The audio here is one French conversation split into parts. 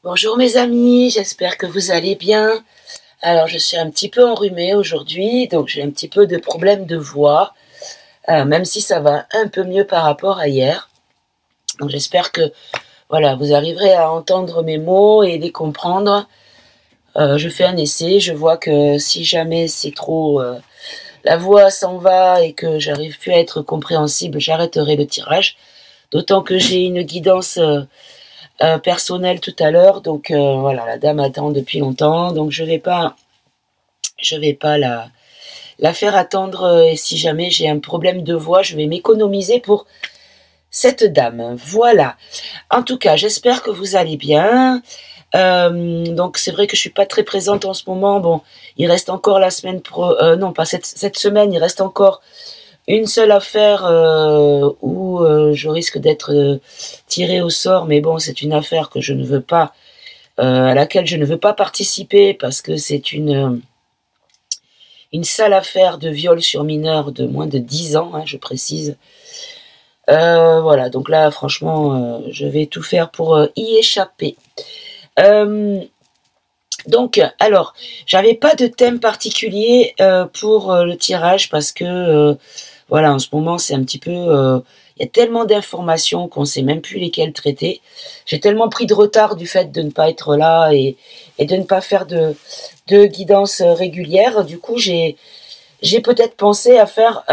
Bonjour mes amis, j'espère que vous allez bien. Alors je suis un petit peu enrhumée aujourd'hui, donc j'ai un petit peu de problème de voix, même si ça va un peu mieux par rapport à hier. Donc j'espère que voilà, vous arriverez à entendre mes mots et les comprendre. Je fais un essai, je vois que si jamais c'est trop, la voix s'en va et que j'arrive plus à être compréhensible, j'arrêterai le tirage. D'autant que j'ai une guidance personnel tout à l'heure, donc voilà, la dame attend depuis longtemps, donc je vais pas la faire attendre, et si jamais j'ai un problème de voix, je vais m'économiser pour cette dame. Voilà. En tout cas, j'espère que vous allez bien. Donc c'est vrai que je suis pas très présente en ce moment. Bon, il reste encore la semaine non pas cette semaine, il reste encore une seule affaire où je risque d'être tirée au sort, mais bon, c'est une affaire que je ne veux pas, à laquelle je ne veux pas participer parce que c'est une sale affaire de viol sur mineur de moins de 10 ans, hein, je précise. Voilà, donc là, franchement, je vais tout faire pour y échapper. Donc, alors, j'avais pas de thème particulier pour le tirage parce que voilà, en ce moment, c'est un petit peu... il y a tellement d'informations qu'on ne sait même plus lesquelles traiter. J'ai tellement pris de retard du fait de ne pas être là et de ne pas faire de guidance régulière. Du coup, j'ai peut-être pensé à faire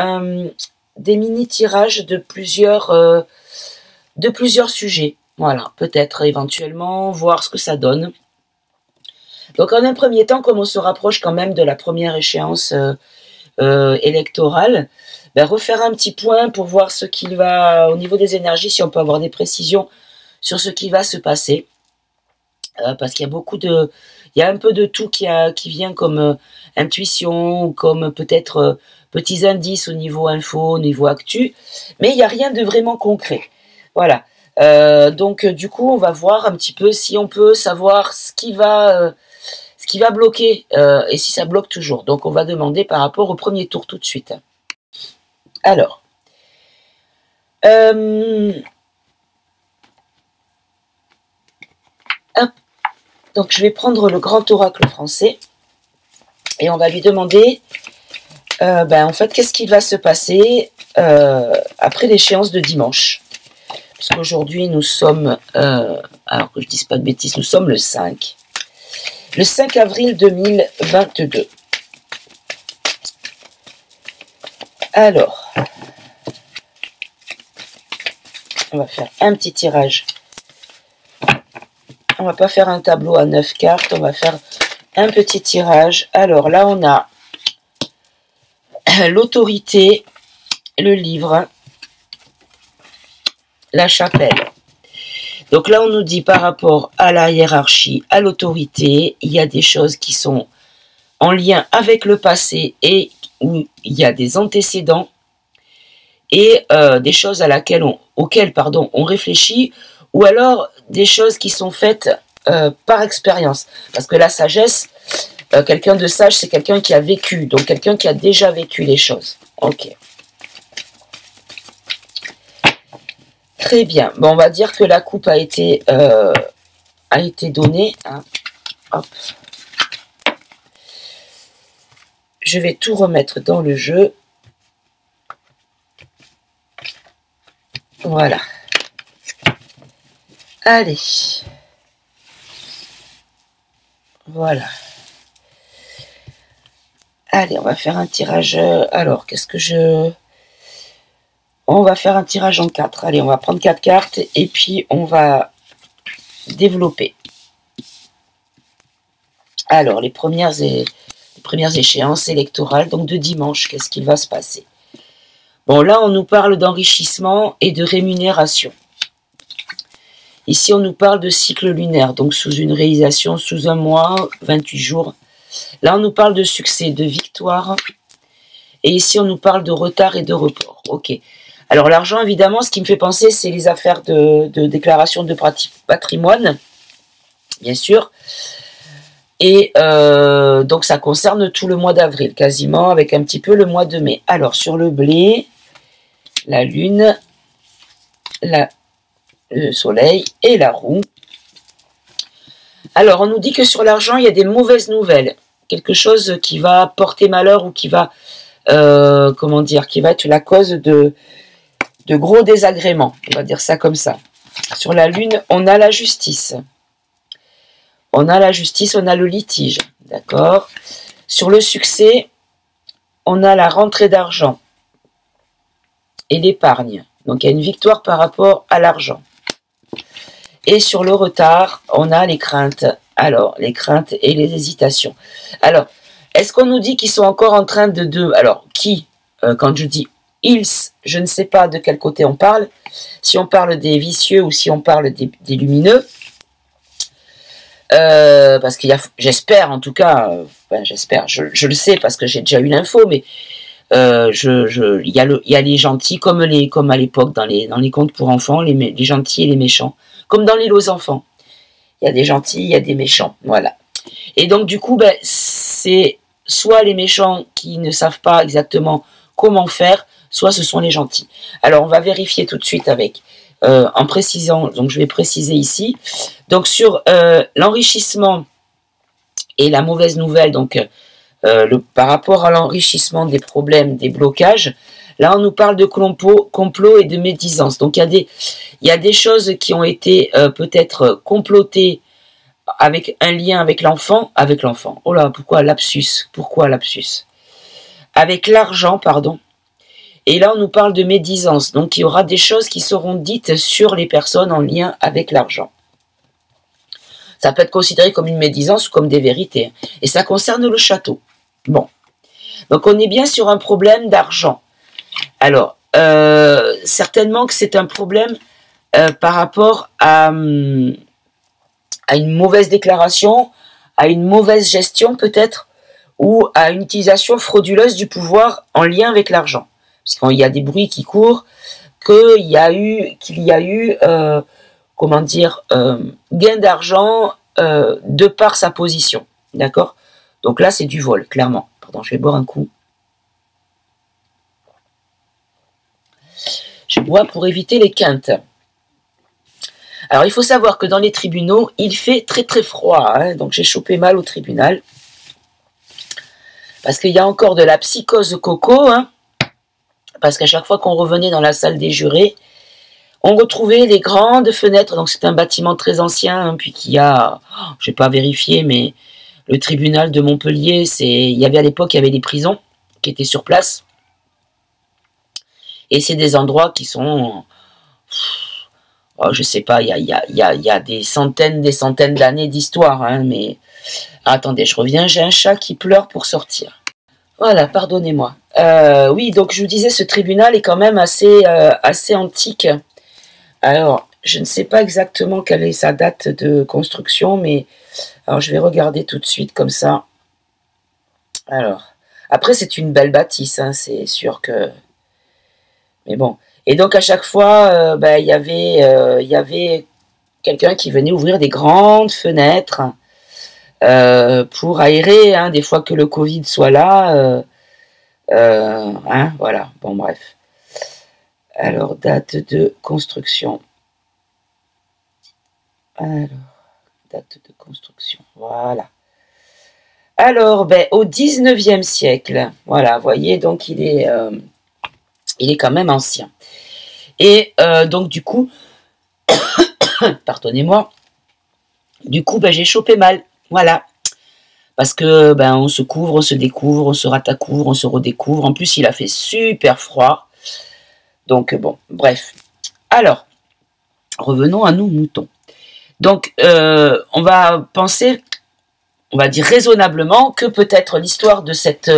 des mini-tirages de plusieurs sujets. Voilà, peut-être éventuellement voir ce que ça donne. Donc, en un premier temps, comme on se rapproche quand même de la première échéance électorale, refaire un petit point pour voir ce qu'il va, au niveau des énergies, si on peut avoir des précisions sur ce qui va se passer. Parce qu'il y a il y a un peu de tout qui vient comme intuition, comme peut-être petits indices au niveau info, au niveau actu, mais il n'y a rien de vraiment concret. Voilà. Donc du coup, on va voir un petit peu si on peut savoir ce qui va bloquer et si ça bloque toujours. Donc on va demander par rapport au premier tour tout de suite. Alors, hop. Donc je vais prendre le grand oracle français et on va lui demander en fait qu'est-ce qui va se passer après l'échéance de dimanche. Puisqu'aujourd'hui nous sommes, alors que je ne dise pas de bêtises, nous sommes le 5 avril 2022. Alors, on va faire un petit tirage. On va pas faire un tableau à 9 cartes, on va faire un petit tirage. Alors là, on a l'autorité, le livre, la chapelle. Donc là, on nous dit par rapport à la hiérarchie, à l'autorité, il y a des choses qui sont en lien avec le passé et où il y a des antécédents et des choses auxquelles on réfléchit, ou alors des choses qui sont faites par expérience. Parce que la sagesse, quelqu'un de sage, c'est quelqu'un qui a vécu, donc quelqu'un qui a déjà vécu les choses. Ok. Très bien. Bon, on va dire que la coupe a été donnée. Hein. Hop. Je vais tout remettre dans le jeu. Voilà. Allez. Voilà. Allez, on va faire un tirage. Alors, on va faire un tirage en 4. Allez, on va prendre 4 cartes et puis on va développer. Alors, les premières échéances électorales, donc de dimanche, qu'est-ce qu'il va se passer? Bon, là, on nous parle d'enrichissement et de rémunération. Ici, on nous parle de cycle lunaire, donc sous une réalisation sous un mois, 28 jours. Là, on nous parle de succès, de victoire. Et ici, on nous parle de retard et de report. Ok. Alors, l'argent, évidemment, ce qui me fait penser, c'est les affaires de déclaration de patrimoine, bien sûr. Et donc, ça concerne tout le mois d'avril, quasiment, avec un petit peu le mois de mai. Alors, sur le blé, la lune, le soleil et la roue. Alors, on nous dit que sur l'argent, il y a des mauvaises nouvelles. Quelque chose qui va porter malheur ou qui va, comment dire, qui va être la cause de gros désagréments. On va dire ça comme ça. Sur la lune, on a la justice. On a la justice, on a le litige. D'accord? Sur le succès, on a la rentrée d'argent et l'épargne. Donc, il y a une victoire par rapport à l'argent. Et sur le retard, on a les craintes. Alors, les craintes et les hésitations. Alors, est-ce qu'on nous dit qu'ils sont encore en train de... Alors, qui quand je dis ils, je ne sais pas de quel côté on parle. Si on parle des vicieux ou si on parle des lumineux. Parce qu'il y a... J'espère, en tout cas... j'espère. Je le sais parce que j'ai déjà eu l'info, mais... il y a les gentils comme à l'époque dans les contes pour enfants, les gentils et les méchants. Comme dans l'île aux enfants. Il y a des gentils, il y a des méchants. Voilà. Et donc, du coup, c'est soit les méchants qui ne savent pas exactement comment faire, soit ce sont les gentils. Alors, on va vérifier tout de suite avec, en précisant, donc je vais préciser ici. Donc, sur l'enrichissement et la mauvaise nouvelle, donc, par rapport à l'enrichissement des problèmes, des blocages, là, on nous parle de complot et de médisance. Donc, il y a des choses qui ont été peut-être complotées avec un lien avec l'enfant. Oh là, pourquoi lapsus? Avec l'argent, pardon. Et là, on nous parle de médisance. Donc, il y aura des choses qui seront dites sur les personnes en lien avec l'argent. Ça peut être considéré comme une médisance ou comme des vérités. Et ça concerne le château. Bon. Donc, on est bien sur un problème d'argent. Alors, certainement que c'est un problème par rapport à une mauvaise déclaration, à une mauvaise gestion peut-être, ou à une utilisation frauduleuse du pouvoir en lien avec l'argent. Parce qu'il y a des bruits qui courent, qu'il y a eu comment dire, gain d'argent de par sa position. D'accord? Donc là, c'est du vol, clairement. Pardon, je vais boire un coup. Je bois pour éviter les quintes. Alors, il faut savoir que dans les tribunaux, il fait très très froid. Hein, donc, j'ai chopé mal au tribunal. Parce qu'il y a encore de la psychose coco. Hein, parce qu'à chaque fois qu'on revenait dans la salle des jurés, on retrouvait les grandes fenêtres. Donc, c'est un bâtiment très ancien. Hein, puis qui a... je n'ai pas vérifié, mais le tribunal de Montpellier, il y avait à l'époque, il y avait des prisons qui étaient sur place. Et c'est des endroits qui sont... Oh, je sais pas, il y a des centaines d'années d'histoire, hein, mais... Attendez, je reviens, j'ai un chat qui pleure pour sortir. Voilà, pardonnez-moi. Oui, donc je vous disais, ce tribunal est quand même assez antique. Alors, je ne sais pas exactement quelle est sa date de construction, mais... Alors, je vais regarder tout de suite, comme ça. Alors, après, c'est une belle bâtisse, hein, c'est sûr que... Mais bon... Et donc, à chaque fois, il y avait quelqu'un qui venait ouvrir des grandes fenêtres pour aérer, hein, des fois que le Covid soit là. Hein, voilà, bon, bref. Alors, date de construction. Alors, date de construction, voilà. Alors, au 19e siècle, voilà, vous voyez, donc il est quand même ancien. Et donc, du coup, pardonnez-moi, du coup, j'ai chopé mal, voilà. Parce que, on se couvre, on se découvre, on se ratacouvre, on se redécouvre. En plus, il a fait super froid. Donc, bon, bref. Alors, revenons à nos moutons. Donc, on va penser, on va dire raisonnablement, que peut-être l'histoire de cette...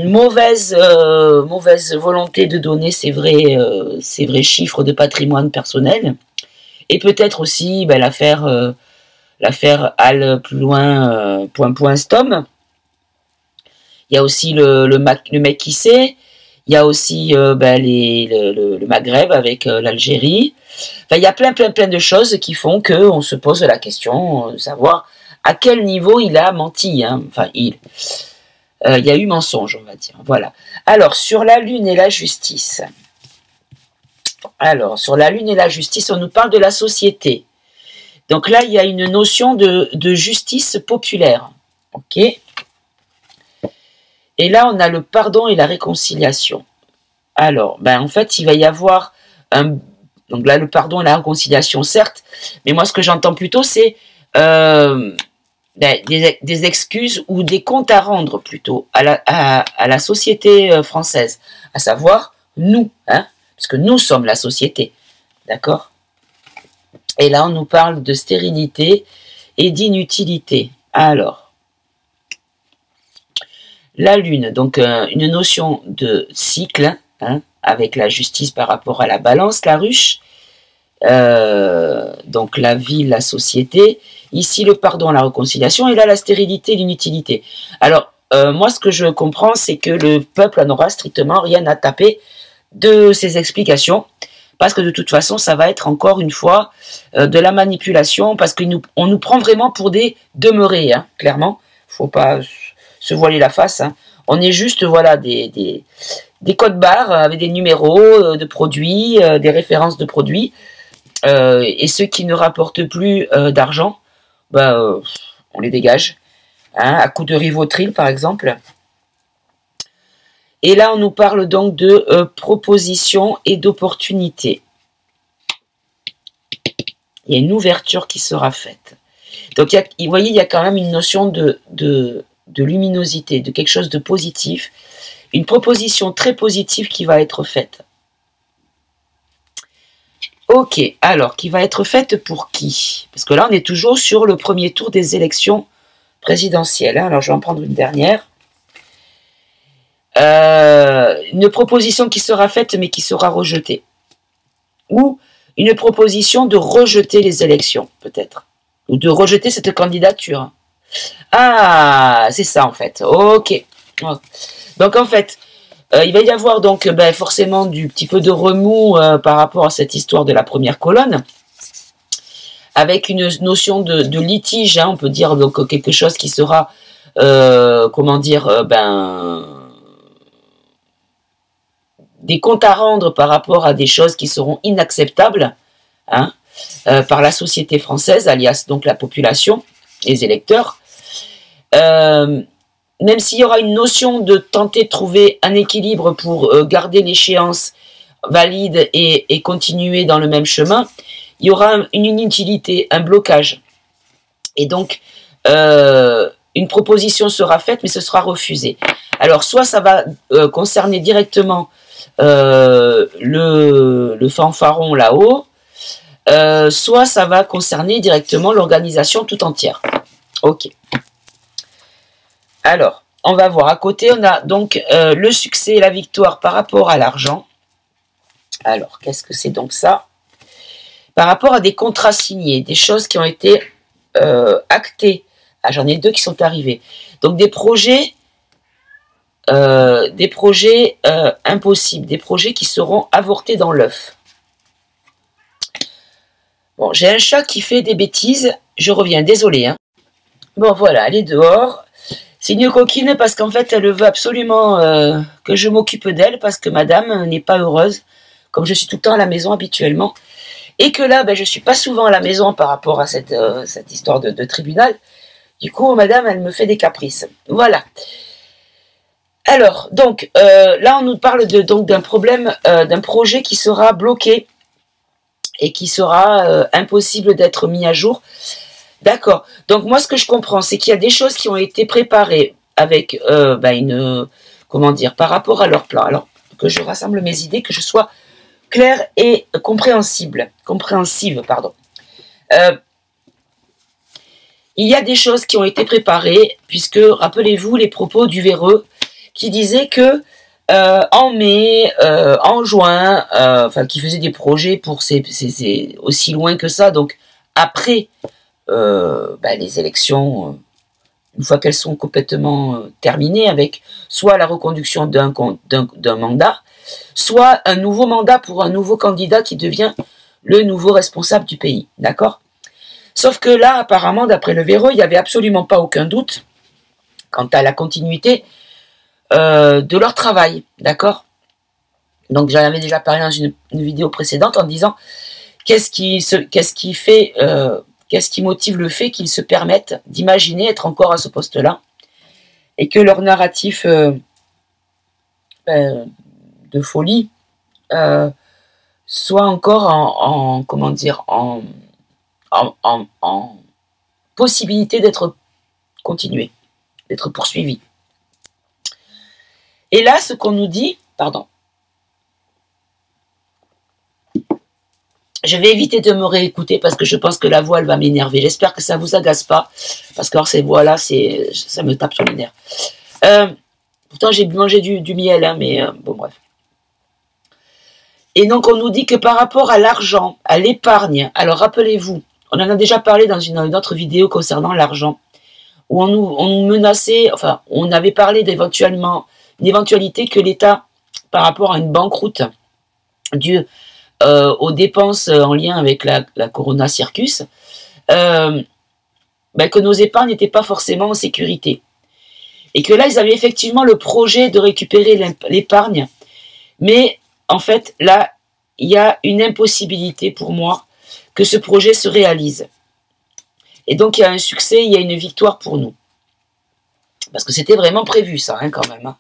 mauvaise volonté de donner ses vrais chiffres de patrimoine personnel, et peut-être aussi l'affaire Al plus loin point stom. Il y a aussi le mec qui sait, il y a aussi le Maghreb avec l'Algérie. Enfin, il y a plein de choses qui font qu'on se pose la question de savoir à quel niveau il a menti, hein. Enfin, il y a eu mensonge, on va dire. Voilà. Alors, sur la Lune et la justice. Alors, sur la Lune et la justice, on nous parle de la société. Donc là, il y a une notion de justice populaire. Ok. Et là, on a le pardon et la réconciliation. Alors, ben, en fait, il va y avoir un... Donc là, le pardon et la réconciliation, certes. Mais moi, ce que j'entends plutôt, c'est des excuses ou des comptes à rendre plutôt à la société française. À savoir, nous. Hein, parce que nous sommes la société. D'accord? Et là, on nous parle de stérilité et d'inutilité. Alors, la lune, donc une notion de cycle, hein, avec la justice par rapport à la balance, la ruche, donc la vie, la société, ici le pardon, la réconciliation, et là la stérilité, l'inutilité. Alors, moi ce que je comprends, c'est que le peuple n'aura strictement rien à taper de ces explications, parce que de toute façon, ça va être encore une fois de la manipulation, parce qu'on nous prend vraiment pour des demeurés, hein, clairement. Faut pas se voiler la face. Hein. On est juste, voilà, des codes barres avec des numéros de produits, des références de produits, et ceux qui ne rapportent plus d'argent, ben, on les dégage, hein, à coup de Rivotril, par exemple. Et là, on nous parle donc de propositions et d'opportunités. Il y a une ouverture qui sera faite. Donc, vous voyez, il y a quand même une notion de luminosité, de quelque chose de positif. Une proposition très positive qui va être faite. Ok, alors, qui va être faite pour qui? Parce que là, on est toujours sur le premier tour des élections présidentielles. Hein. Alors, je vais en prendre une dernière. Une proposition qui sera faite mais qui sera rejetée, ou une proposition de rejeter les élections peut-être, ou de rejeter cette candidature. Ah, c'est ça en fait. Ok. Donc en fait, il va y avoir donc forcément du petit peu de remous par rapport à cette histoire de la première colonne, avec une notion de litige, hein, on peut dire donc quelque chose qui sera comment dire des comptes à rendre par rapport à des choses qui seront inacceptables, hein, par la société française, alias donc la population, les électeurs. Même s'il y aura une notion de tenter de trouver un équilibre pour garder l'échéance valide et continuer dans le même chemin, il y aura une inutilité, un blocage. Et donc, une proposition sera faite, mais ce sera refusé. Alors, soit ça va concerner directement le fanfaron là-haut, soit ça va concerner directement l'organisation tout entière. Ok. Alors, on va voir. À côté, on a donc le succès et la victoire par rapport à l'argent. Alors, qu'est-ce que c'est donc ça? Par rapport à des contrats signés, des choses qui ont été actées. Ah, j'en ai deux qui sont arrivés. Donc, des projets impossibles, des projets qui seront avortés dans l'œuf. Bon, j'ai un chat qui fait des bêtises, je reviens, désolé. Hein. Bon, voilà, elle est dehors. C'est une coquine parce qu'en fait, elle veut absolument que je m'occupe d'elle parce que madame n'est pas heureuse, comme je suis tout le temps à la maison habituellement. Et que là, je suis pas souvent à la maison par rapport à cette histoire de tribunal. Du coup, madame, elle me fait des caprices. Voilà. Alors, donc, là, on nous parle d'un problème, d'un projet qui sera bloqué et qui sera impossible d'être mis à jour. D'accord. Donc, moi, ce que je comprends, c'est qu'il y a des choses qui ont été préparées avec par rapport à leur plan. Alors, que je rassemble mes idées, que je sois claire et compréhensive, pardon. Il y a des choses qui ont été préparées, puisque, rappelez-vous, les propos du véreux, qui disait que en mai, en juin, qui faisait des projets pour c'est aussi loin que ça, donc après les élections, une fois qu'elles sont complètement terminées, avec soit la reconduction d'un mandat, soit un nouveau mandat pour un nouveau candidat qui devient le nouveau responsable du pays, d'accord? Sauf que là, apparemment, d'après le véreux, il n'y avait absolument pas aucun doute quant à la continuité de leur travail, d'accord? Donc j'en avais déjà parlé dans une vidéo précédente en disant qu'est-ce qui fait Qu'est-ce qui motive le fait qu'ils se permettent d'imaginer être encore à ce poste-là et que leur narratif de folie soit encore en comment dire, en possibilité d'être continué, d'être poursuivi. Et là, ce qu'on nous dit, pardon, je vais éviter de me réécouter parce que je pense que la voix, elle va m'énerver. J'espère que ça vous agace pas, parce que alors, ces voix-là, ça me tape sur les nerfs. Pourtant, j'ai mangé du miel, hein, mais bon, bref. Et donc, on nous dit que par rapport à l'argent, à l'épargne, alors rappelez-vous, on en a déjà parlé dans une autre vidéo concernant l'argent, où on nous menaçait, enfin, on avait parlé d'éventuellement une éventualité que l'État, par rapport à une banqueroute due aux dépenses en lien avec la Corona Circus, que nos épargnes n'étaient pas forcément en sécurité. Et que là, ils avaient effectivement le projet de récupérer l'épargne, mais en fait, là, il y a une impossibilité pour moi que ce projet se réalise. Et donc, il y a un succès, il y a une victoire pour nous. Parce que c'était vraiment prévu, ça, hein, quand même. Hein.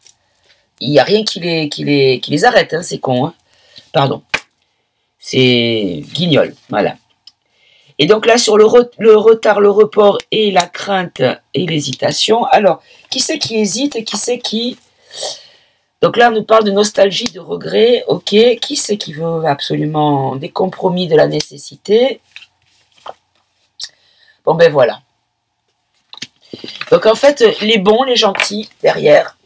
Il n'y a rien qui les arrête, hein, c'est con. Hein. Pardon. C'est guignol, voilà. Et donc là, sur le retard, le report et la crainte et l'hésitation, alors, qui c'est qui hésite et qui c'est qui... Donc là, on nous parle de nostalgie, de regret, ok. Qui c'est qui veut absolument des compromis, de la nécessité? Bon, ben voilà. Donc en fait, les bons, les gentils, derrière,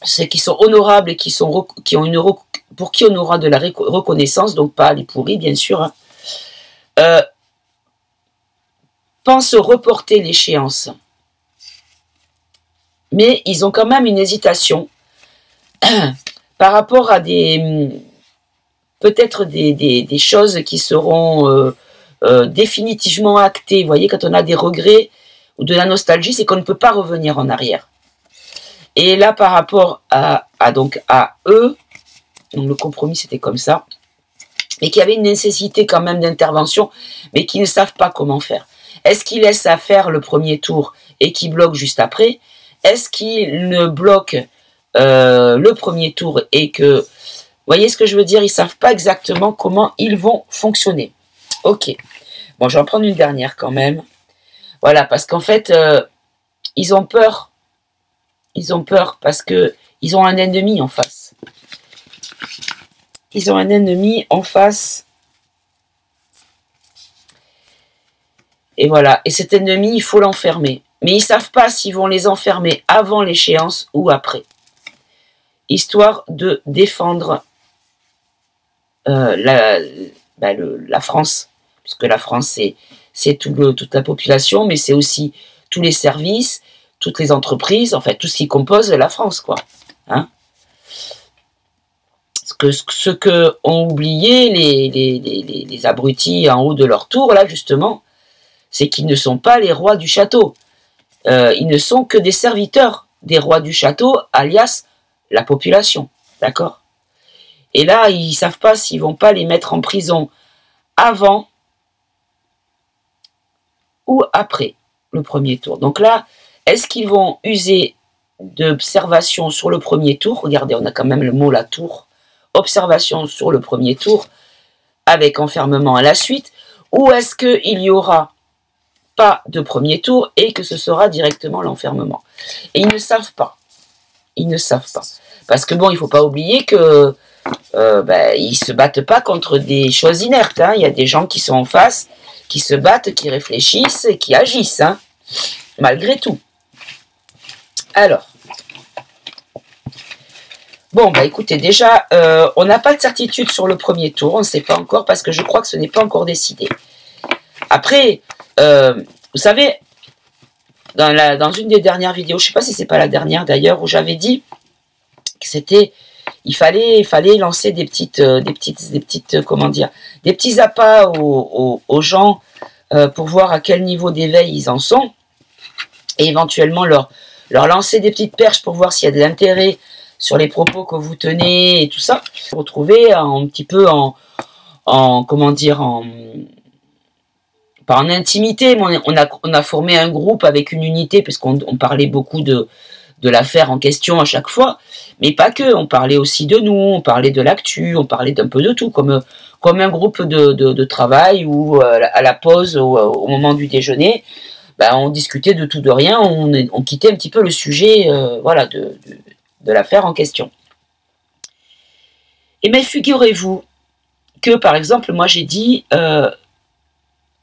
ceux qui sont honorables et qui ont pour qui on aura de la reconnaissance, donc pas les pourris, bien sûr, hein, pensent reporter l'échéance. Mais ils ont quand même une hésitation par rapport à peut-être des choses qui seront définitivement actées. Vous voyez, quand on a des regrets ou de la nostalgie, c'est qu'on ne peut pas revenir en arrière. Et là, par rapport à eux, donc le compromis c'était comme ça, et qu'il y avait une nécessité quand même d'intervention, mais qui ne savent pas comment faire. Est-ce qu'ils laissent à faire le premier tour et qu'ils bloquent juste après? Est-ce qu'ils ne bloquent le premier tour et que... Vous voyez ce que je veux dire? Ils ne savent pas exactement comment ils vont fonctionner. Ok. Bon, je vais en prendre une dernière quand même. Voilà, parce qu'en fait, ils ont peur. Ils ont peur parce qu'ils ont un ennemi en face. Ils ont un ennemi en face. Et voilà. Et cet ennemi, il faut l'enfermer. Mais ils ne savent pas s'ils vont les enfermer avant l'échéance ou après. Histoire de défendre la France. Puisque la France, c'est toute la population, mais c'est aussi tous les services, toutes les entreprises, en fait, tout ce qui compose la France, quoi. Hein? Ce que ont oublié les abrutis en haut de leur tour, là, justement, c'est qu'ils ne sont pas les rois du château. Ils ne sont que des serviteurs des rois du château, alias la population, d'accord? Et là, ils ne savent pas s'ils ne vont pas les mettre en prison avant ou après le premier tour. Donc là, est-ce qu'ils vont user d'observation sur le premier tour? Regardez, on a quand même le mot la tour. Observation sur le premier tour avec enfermement à la suite. Ou est-ce qu'il y aura pas de premier tour et que ce sera directement l'enfermement? Et ils ne savent pas. Ils ne savent pas. Parce que bon, il ne faut pas oublier que ils ne se battent pas contre des choses inertes. Hein. Il y a des gens qui sont en face, qui se battent, qui réfléchissent et qui agissent. Hein, malgré tout. Alors. Bon, écoutez, déjà, on n'a pas de certitude sur le premier tour. On ne sait pas encore parce que je crois que ce n'est pas encore décidé. Après, vous savez, dans une des dernières vidéos, je ne sais pas si c'est pas la dernière d'ailleurs, où j'avais dit que c'était, il fallait lancer des petites, comment dire, des petits appâts aux gens pour voir à quel niveau d'éveil ils en sont, et éventuellement leur lancer des petites perches pour voir s'il y a de l'intérêt sur les propos que vous tenez et tout ça. Retrouver un petit peu comment dire, pas en intimité, mais on a formé un groupe avec une unité, puisqu'on parlait beaucoup de l'affaire en question à chaque fois, mais pas que, on parlait aussi de nous, on parlait de l'actu, on parlait d'un peu de tout, comme un groupe de travail où à la pause, au moment du déjeuner, ben, on discutait de tout, de rien, on quittait un petit peu le sujet voilà, de l'affaire en question. Et bien figurez-vous que par exemple, moi j'ai dit,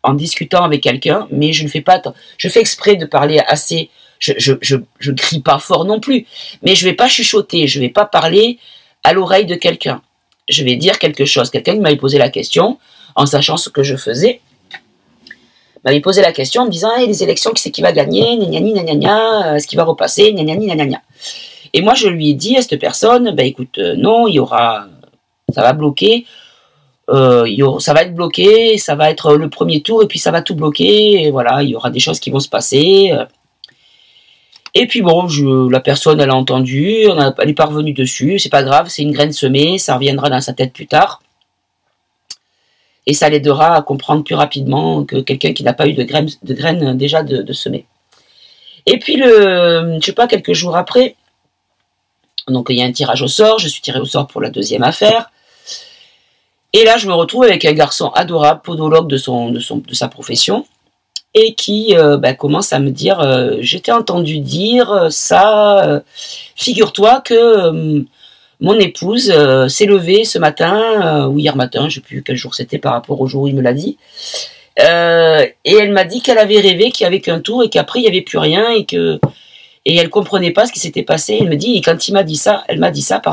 en discutant avec quelqu'un, mais je ne fais pas, je fais exprès de parler assez, je crie pas fort non plus, mais je vais pas chuchoter, je vais pas parler à l'oreille de quelqu'un. Je vais dire quelque chose. Quelqu'un qui m'avait posé la question, en sachant ce que je faisais, m'avait posé la question en me disant, hey, les élections, qui c'est qui va gagner, gna gna gna, est-ce qu'il va repasser, gna gna gna. Et moi je lui ai dit à cette personne, ben écoute, non, il y aura, ça va bloquer. Ça va être bloqué, ça va être le premier tour et puis ça va tout bloquer, et voilà, il y aura des choses qui vont se passer. Et puis bon, la personne elle a entendu, elle est pas revenue dessus, c'est pas grave, c'est une graine semée, ça reviendra dans sa tête plus tard. Et ça l'aidera à comprendre plus rapidement que quelqu'un qui n'a pas eu de graines déjà de semer. Et puis je sais pas, quelques jours après, donc il y a un tirage au sort, je suis tirée au sort pour la deuxième affaire. Et là, je me retrouve avec un garçon adorable, podologue de sa profession, et qui commence à me dire, je t'ai entendu dire ça, figure-toi que mon épouse s'est levée ce matin, ou hier matin, je ne sais plus quel jour c'était par rapport au jour où il me l'a dit, et elle m'a dit qu'elle avait rêvé qu'il n'y avait qu'un tour, et qu'après il n'y avait plus rien, et elle ne comprenait pas ce qui s'était passé. Elle me dit, et quand elle m'a dit ça,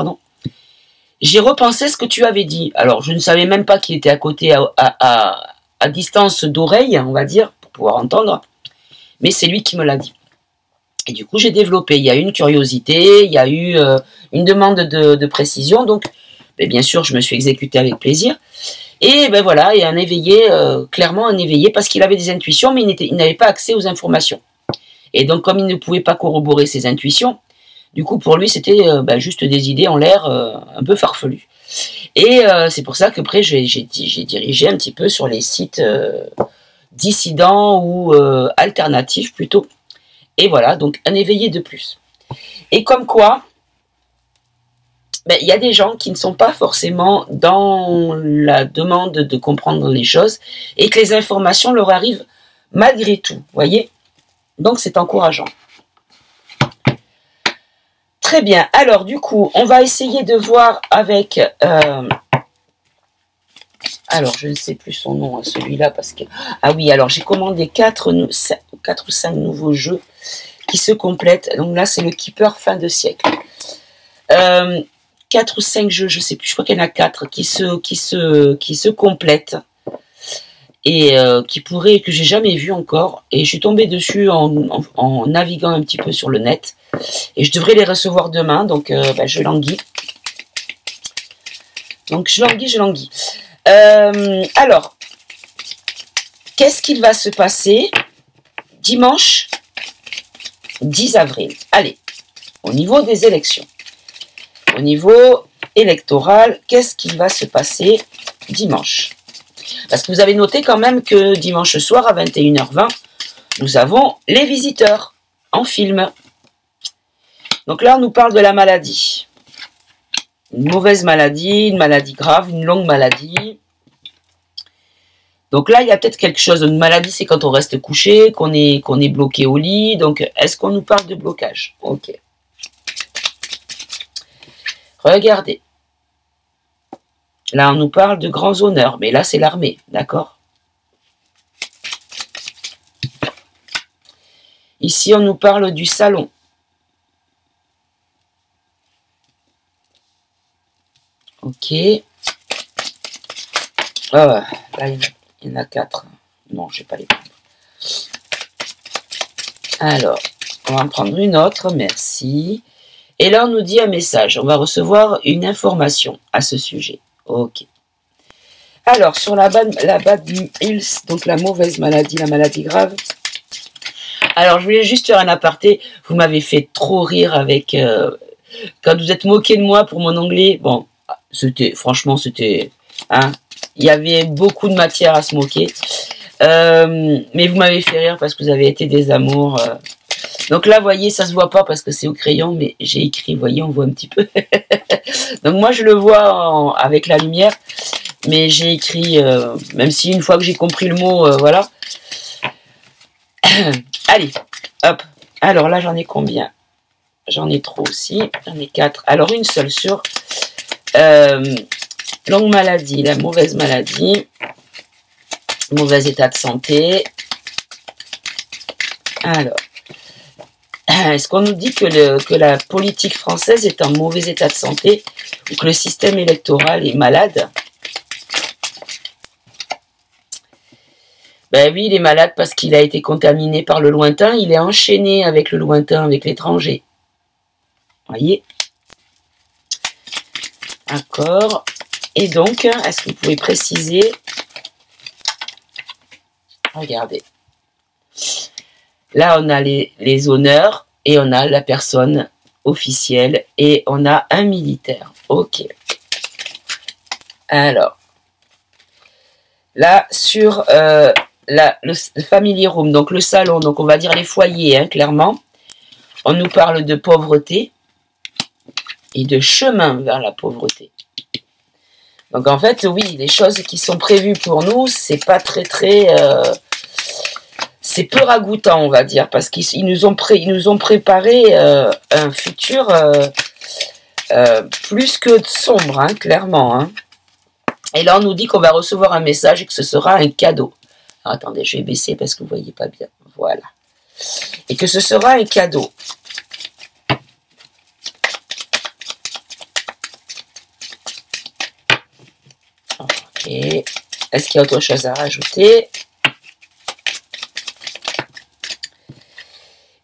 j'ai repensé ce que tu avais dit. Alors, je ne savais même pas qu'il était à côté, à distance d'oreille, on va dire, pour pouvoir entendre. Mais c'est lui qui me l'a dit. Et du coup, j'ai développé. Il y a eu une curiosité, il y a eu une demande de précision. Donc, bien sûr, je me suis exécutée avec plaisir. Et ben voilà, il y a un éveillé, clairement un éveillé, parce qu'il avait des intuitions, mais il n'avait pas accès aux informations. Et donc, comme il ne pouvait pas corroborer ses intuitions, du coup, pour lui, c'était juste des idées en l'air un peu farfelues. Et c'est pour ça qu'après, j'ai dirigé un petit peu sur les sites dissidents ou alternatifs plutôt. Et voilà, donc un éveillé de plus. Et comme quoi, il y a des gens qui ne sont pas forcément dans la demande de comprendre les choses et que les informations leur arrivent malgré tout, voyez. Donc c'est encourageant. Très bien, alors du coup, on va essayer de voir avec... alors, je ne sais plus son nom, celui-là, parce que... Ah oui, alors j'ai commandé 4 ou 5 nouveaux jeux qui se complètent. Donc là, c'est le Keeper fin de siècle. 4 ou 5 jeux, je ne sais plus, je crois qu'il y en a 4 qui se complètent. Et que j'ai jamais vu encore. Et je suis tombée dessus en naviguant un petit peu sur le net. Et je devrais les recevoir demain, donc je languis. Donc je languis. Alors, qu'est-ce qu'il va se passer dimanche 10 avril? Allez, au niveau des élections. Au niveau électoral, qu'est-ce qui va se passer dimanche? Parce que vous avez noté quand même que dimanche soir à 21h20, nous avons les visiteurs en film. Donc là, on nous parle de la maladie. Une mauvaise maladie, une maladie grave, une longue maladie. Donc là, il y a peut-être quelque chose. Une maladie, c'est quand on reste couché, qu'on est bloqué au lit. Donc, est-ce qu'on nous parle de blocage? Ok. Regardez. Là, on nous parle de grands honneurs, mais là, c'est l'armée, d'accord? Ici, on nous parle du salon. Ok. Là, il y en a 4. Non, je ne vais pas les prendre. Alors, on va en prendre une autre, merci. Et là, on nous dit un message. On va recevoir une information à ce sujet. Ok. Alors, sur la Bad Hills, donc la mauvaise maladie, la maladie grave. Alors, je voulais juste faire un aparté. Vous m'avez fait trop rire avec... quand vous êtes moqué de moi pour mon anglais. Bon, franchement, c'était... Hein, il y avait beaucoup de matière à se moquer. Mais vous m'avez fait rire parce que vous avez été des amours. Donc là, vous voyez, ça se voit pas parce que c'est au crayon, mais j'ai écrit, vous voyez, on voit un petit peu. Donc moi, je le vois avec la lumière, mais j'ai écrit, même si une fois que j'ai compris le mot, voilà. Allez, hop. Alors là, j'en ai combien? J'en ai trop aussi. J'en ai 4. Alors, une seule sur longue maladie, la mauvaise maladie, mauvais état de santé. Alors, est-ce qu'on nous dit que la politique française est en mauvais état de santé ou que le système électoral est malade? Ben oui, il est malade parce qu'il a été contaminé par le lointain. Il est enchaîné avec le lointain, avec l'étranger. Voyez? D'accord. Et donc, est-ce que vous pouvez préciser? Regardez. Là, on a les honneurs et on a la personne officielle et on a un militaire. Ok. Alors, là, sur le family room, donc le salon, donc on va dire les foyers, hein, clairement, on nous parle de pauvreté et de chemin vers la pauvreté. Donc en fait, oui, les choses qui sont prévues pour nous, c'est pas très c'est peu ragoûtant, on va dire, parce qu'ils nous ont préparé un futur plus que sombre, hein, clairement. Hein. Et là, on nous dit qu'on va recevoir un message et que ce sera un cadeau. Alors, attendez, je vais baisser parce que vous ne voyez pas bien. Voilà. Et que ce sera un cadeau. Ok. Est-ce qu'il y a autre chose à rajouter?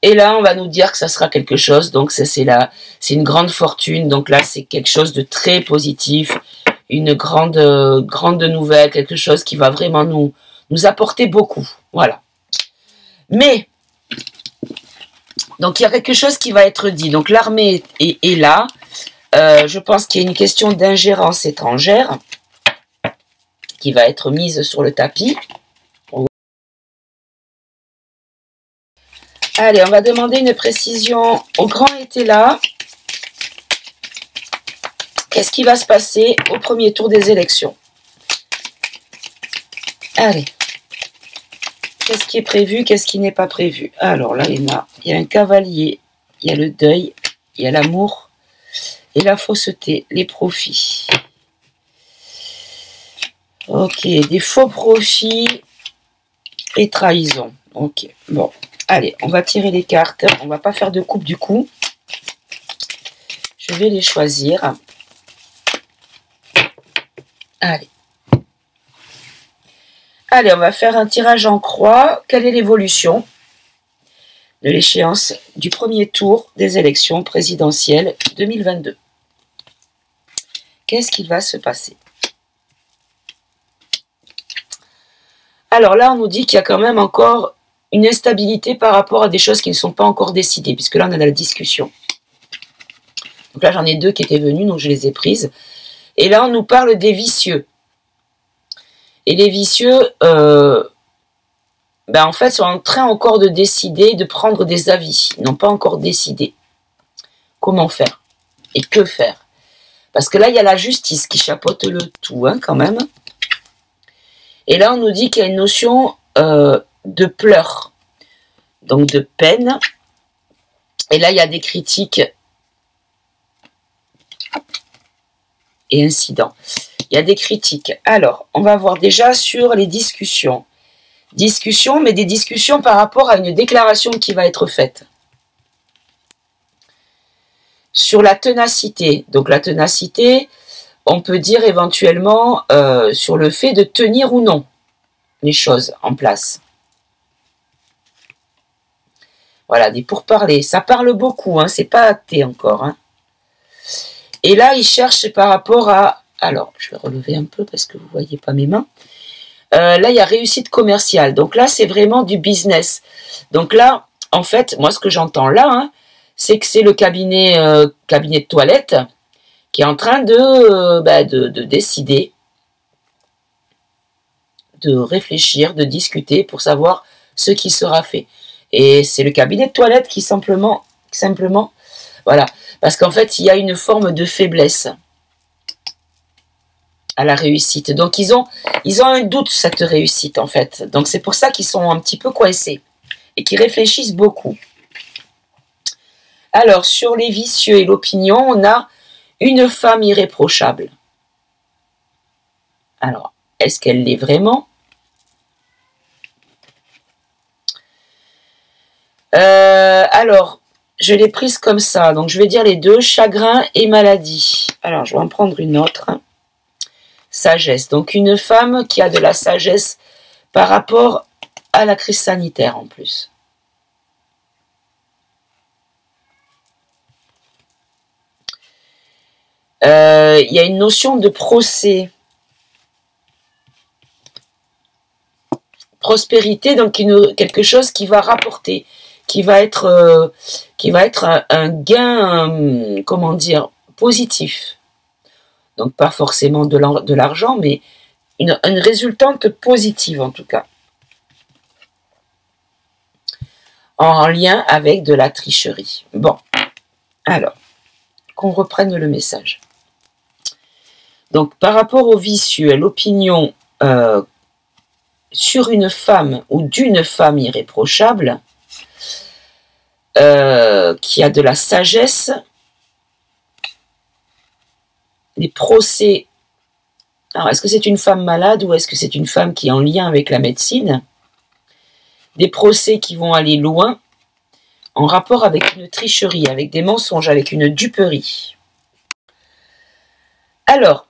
Et là, on va nous dire que ça sera quelque chose. Donc, c'est une grande fortune. Donc là, c'est quelque chose de très positif. Une grande nouvelle. Quelque chose qui va vraiment nous apporter beaucoup. Voilà. Mais, donc, il y a quelque chose qui va être dit. Donc, l'armée est là. Je pense qu'il y a une question d'ingérence étrangère qui va être mise sur le tapis. Allez, on va demander une précision. Au grand était là. Qu'est-ce qui va se passer au premier tour des élections? Allez. Qu'est-ce qui est prévu? Qu'est-ce qui n'est pas prévu? Alors là, il y a un cavalier. Il y a le deuil. Il y a l'amour. Et la fausseté. Les profits. Ok. Des faux profits. Et trahison. Ok. Bon. Allez, on va tirer les cartes. On va pas faire de coupe du coup. Je vais les choisir. Allez. Allez, on va faire un tirage en croix. Quelle est l'évolution de l'échéance du premier tour des élections présidentielles 2022? Qu'est-ce qui va se passer? Alors là, on nous dit qu'il y a quand même encore une instabilité par rapport à des choses qui ne sont pas encore décidées, puisque là, on a la discussion. Donc là, j'en ai 2 qui étaient venus, donc je les ai prises. Et là, on nous parle des vicieux. Et les vicieux, en fait, sont en train encore de décider, de prendre des avis. Ils n'ont pas encore décidé comment faire et que faire. Parce que là, il y a la justice qui chapeaute le tout, hein, quand même. Et là, on nous dit qu'il y a une notion de pleurs, donc de peine. Et là, il y a des critiques et incidents. Il y a des critiques. Alors, on va voir déjà sur les discussions. Discussions, mais des discussions par rapport à une déclaration qui va être faite. Sur la ténacité. Donc, la ténacité, on peut dire éventuellement sur le fait de tenir ou non les choses en place. Voilà, des pourparlers. Ça parle beaucoup, hein, c'est pas acté encore. Hein. Et là, ils cherchent par rapport à... Alors, je vais relever un peu parce que vous ne voyez pas mes mains. Là, il y a réussite commerciale. Donc là, c'est vraiment du business. Donc là, en fait, moi, ce que j'entends là, hein, c'est que c'est le cabinet de toilette qui est en train de décider de réfléchir, de discuter pour savoir ce qui sera fait. Et c'est le cabinet de toilette qui simplement, voilà, parce qu'en fait, il y a une forme de faiblesse à la réussite. Donc, ils ont un doute, cette réussite, en fait. Donc, c'est pour ça qu'ils sont un petit peu coincés et qu'ils réfléchissent beaucoup. Alors, sur les vicieux et l'opinion, on a une femme irréprochable. Alors, est-ce qu'elle l'est vraiment? Alors, je l'ai prise comme ça. Donc, je vais dire les deux, chagrin et maladie. Alors, je vais en prendre une autre. Sagesse. Donc, une femme qui a de la sagesse par rapport à la crise sanitaire, en plus. Il y a une notion de procès. Prospérité, donc quelque chose qui va rapporter, qui va être un gain, comment dire, positif. Donc pas forcément de l'argent, mais une résultante positive en tout cas. En lien avec de la tricherie. Bon, alors, qu'on reprenne le message. Donc par rapport au vicieux, à l'opinion sur une femme ou d'une femme irréprochable, qui a de la sagesse, les procès. Alors, est-ce que c'est une femme malade ou est-ce que c'est une femme qui est en lien avec la médecine? Des procès qui vont aller loin, en rapport avec une tricherie, avec des mensonges, avec une duperie. Alors,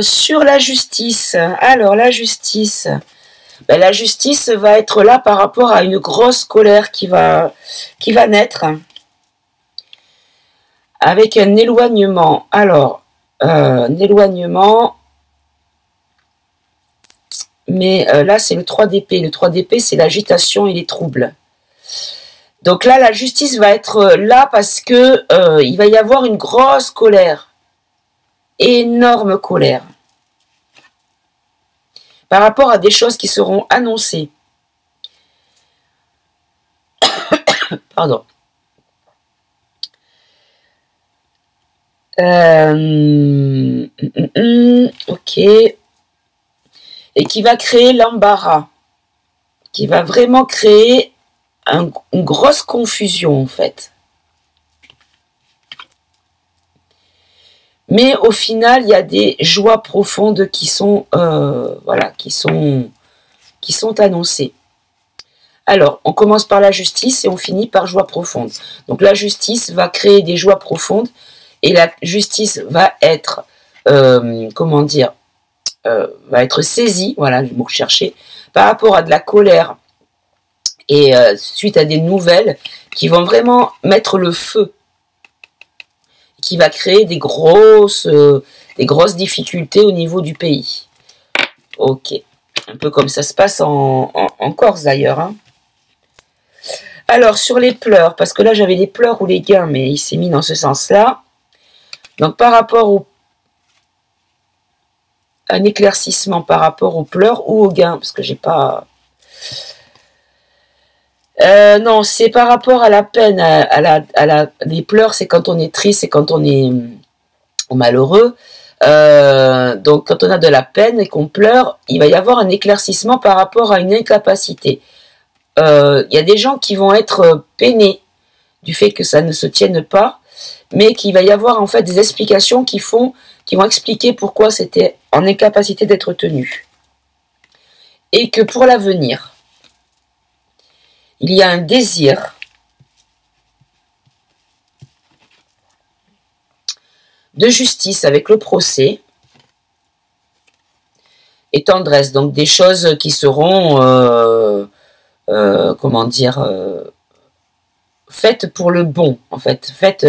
sur la justice, la justice va être là par rapport à une grosse colère qui va naître, avec un éloignement. Alors, un éloignement, mais là c'est le 3 d'épée. Le 3 d'épée, c'est l'agitation et les troubles. Donc là, la justice va être là parce que il va y avoir une grosse colère, énorme colère, par rapport à des choses qui seront annoncées. Pardon. Ok. Et qui va créer l'embarras. Qui va vraiment créer une grosse confusion, en fait. Mais au final, il y a des joies profondes qui sont, voilà, qui sont annoncées. Alors, on commence par la justice et on finit par joie profonde. Donc, la justice va créer des joies profondes et la justice va être, comment dire, va être saisie, voilà le mot que je cherchais, par rapport à de la colère et suite à des nouvelles qui vont vraiment mettre le feu, qui va créer des grosses difficultés au niveau du pays. Ok, un peu comme ça se passe en Corse d'ailleurs. Hein. Alors, sur les pleurs, parce que là j'avais les pleurs ou les gains, mais il s'est mis dans ce sens-là. Donc, par rapport un éclaircissement par rapport aux pleurs ou aux gains, parce que j'ai pas... non, c'est par rapport à la peine, les pleurs, c'est quand on est triste, c'est quand on est malheureux. Donc, quand on a de la peine et qu'on pleure, il va y avoir un éclaircissement par rapport à une incapacité. Il y a des gens qui vont être peinés du fait que ça ne se tienne pas, mais qu'il va y avoir en fait des explications qui vont expliquer pourquoi c'était en incapacité d'être tenu. Et que pour l'avenir, il y a un désir de justice avec le procès et tendresse, donc des choses qui seront, comment dire, faites pour le bon, en fait, faites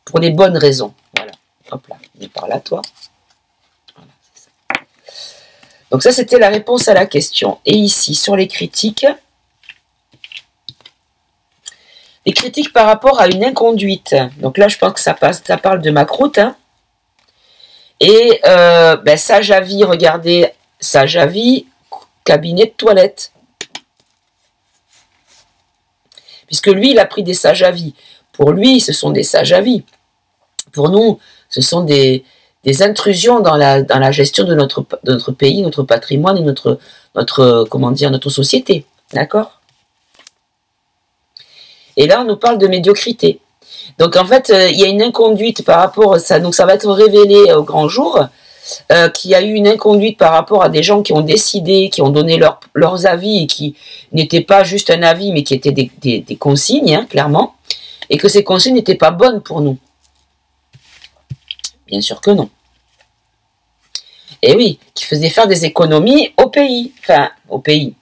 pour les bonnes raisons. Voilà, hop là, viens par là, toi. Voilà, c'est ça. Donc ça, c'était la réponse à la question. Et ici, sur les critiques par rapport à une inconduite. Donc là, je pense que ça parle de ma croûte. Hein. Et sage avis, regardez, sage avis, cabinet de toilette. Puisque lui, il a pris des sages à vie. Pour lui, ce sont des sages à vie. Pour nous, ce sont des intrusions dans la gestion de notre pays, notre patrimoine et notre société. D'accord? Et là, on nous parle de médiocrité. Donc, en fait, il y a une inconduite par rapport à ça. Donc, ça va être révélé au grand jour qu'il y a eu une inconduite par rapport à des gens qui ont décidé, qui ont donné leurs avis et qui n'étaient pas juste un avis, mais qui étaient des consignes, hein, clairement, et que ces consignes n'étaient pas bonnes pour nous. Bien sûr que non. Et oui, qui faisaient faire des économies au pays, enfin, au pays,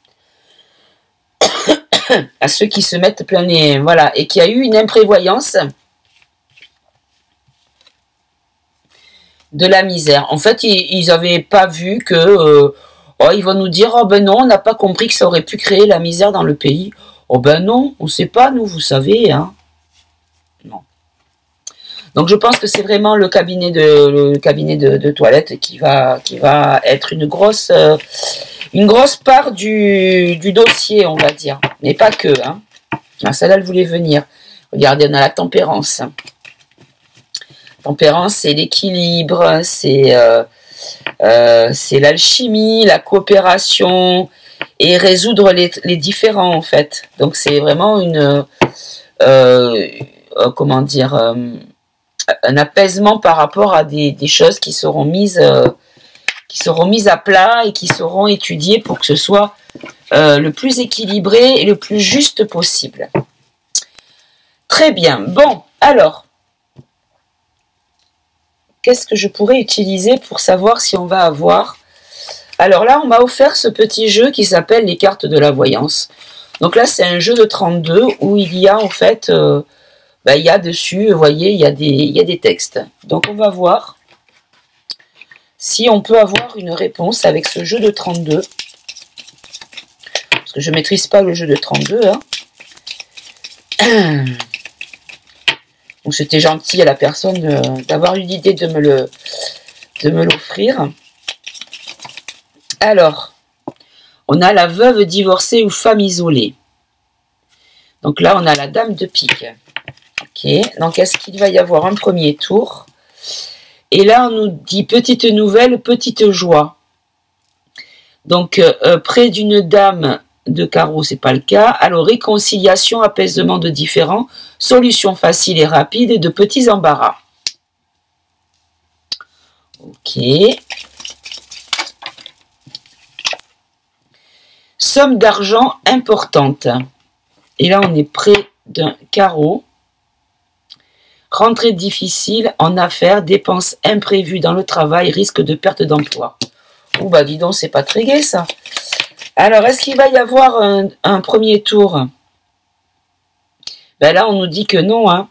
à ceux qui se mettent plein nez, voilà, et qui a eu une imprévoyance de la misère. En fait, ils n'avaient pas vu que, ils vont nous dire, oh ben non, on n'a pas compris que ça aurait pu créer la misère dans le pays. Oh ben non, on ne sait pas, nous, vous savez, hein. Non. Donc je pense que c'est vraiment le cabinet de toilette qui va être une grosse part du dossier, on va dire. Mais pas que, hein. Ah, celle-là, elle voulait venir. Regardez, on a la tempérance. Tempérance, c'est l'équilibre, c'est l'alchimie, la coopération et résoudre les différends, en fait. Donc c'est vraiment comment dire, un apaisement par rapport à des choses qui seront mises à plat et qui seront étudiées pour que ce soit le plus équilibré et le plus juste possible. Très bien. Bon, alors, qu'est-ce que je pourrais utiliser pour savoir si on va avoir... Alors là, on m'a offert ce petit jeu qui s'appelle les cartes de la voyance. Donc là, c'est un jeu de 32 où il y a en fait... il y a dessus, vous voyez, il y a des textes. Donc on va voir si on peut avoir une réponse avec ce jeu de 32. Parce que je ne maîtrise pas le jeu de 32. Hein. Donc c'était gentil à la personne d'avoir eu l'idée de me l'offrir. Alors, on a la veuve divorcée ou femme isolée. Donc là, on a la dame de pique. Ok, donc est-ce qu'il va y avoir un premier tour? Et là, on nous dit petite nouvelle, petite joie. Donc, près d'une dame de carreau, c'est pas le cas. Alors, réconciliation, apaisement de différends, solution facile et rapide et de petits embarras. Ok. Somme d'argent importante. Et là, on est près d'un carreau. Rentrée difficile en affaires, dépenses imprévues dans le travail, risque de perte d'emploi. Oh bah dis donc, c'est pas très gai ça. Alors, est-ce qu'il va y avoir un premier tour? Ben là, on nous dit que non. Hein.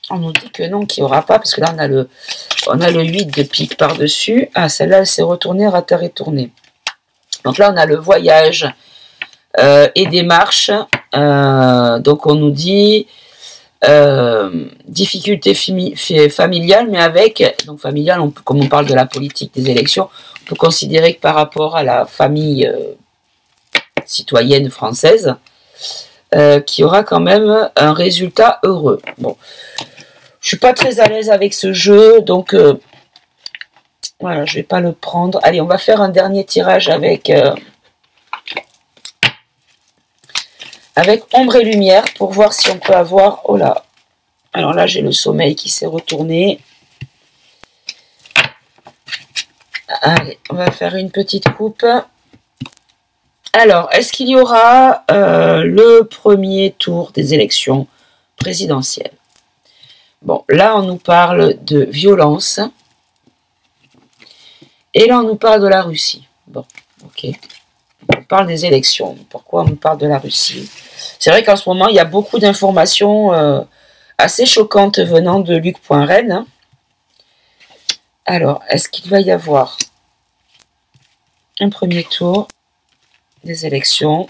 On nous dit que non, qu'il n'y aura pas, parce que là, on a le 8 de pique par-dessus. Ah, celle-là, elle s'est retournée, rater et tournée. Donc là, on a le voyage et des marches. Donc, on nous dit difficulté familiale, mais avec, donc familiale, comme on parle de la politique des élections, on peut considérer que par rapport à la famille citoyenne française, qui aura quand même un résultat heureux. Bon, je suis pas très à l'aise avec ce jeu, donc voilà, je vais pas le prendre. Allez, on va faire un dernier tirage avec ombre et lumière pour voir si on peut avoir... Oh là, alors là, j'ai le sommeil qui s'est retourné. Allez, on va faire une petite coupe. Alors, est-ce qu'il y aura le premier tour des élections présidentielles? Bon, là, on nous parle de violence. Et là, on nous parle de la Russie. Bon, ok. On parle des élections. Pourquoi on nous parle de la Russie? C'est vrai qu'en ce moment, il y a beaucoup d'informations assez choquantes venant de Luc.Rennes. Hein. Alors, est-ce qu'il va y avoir un premier tour des élections?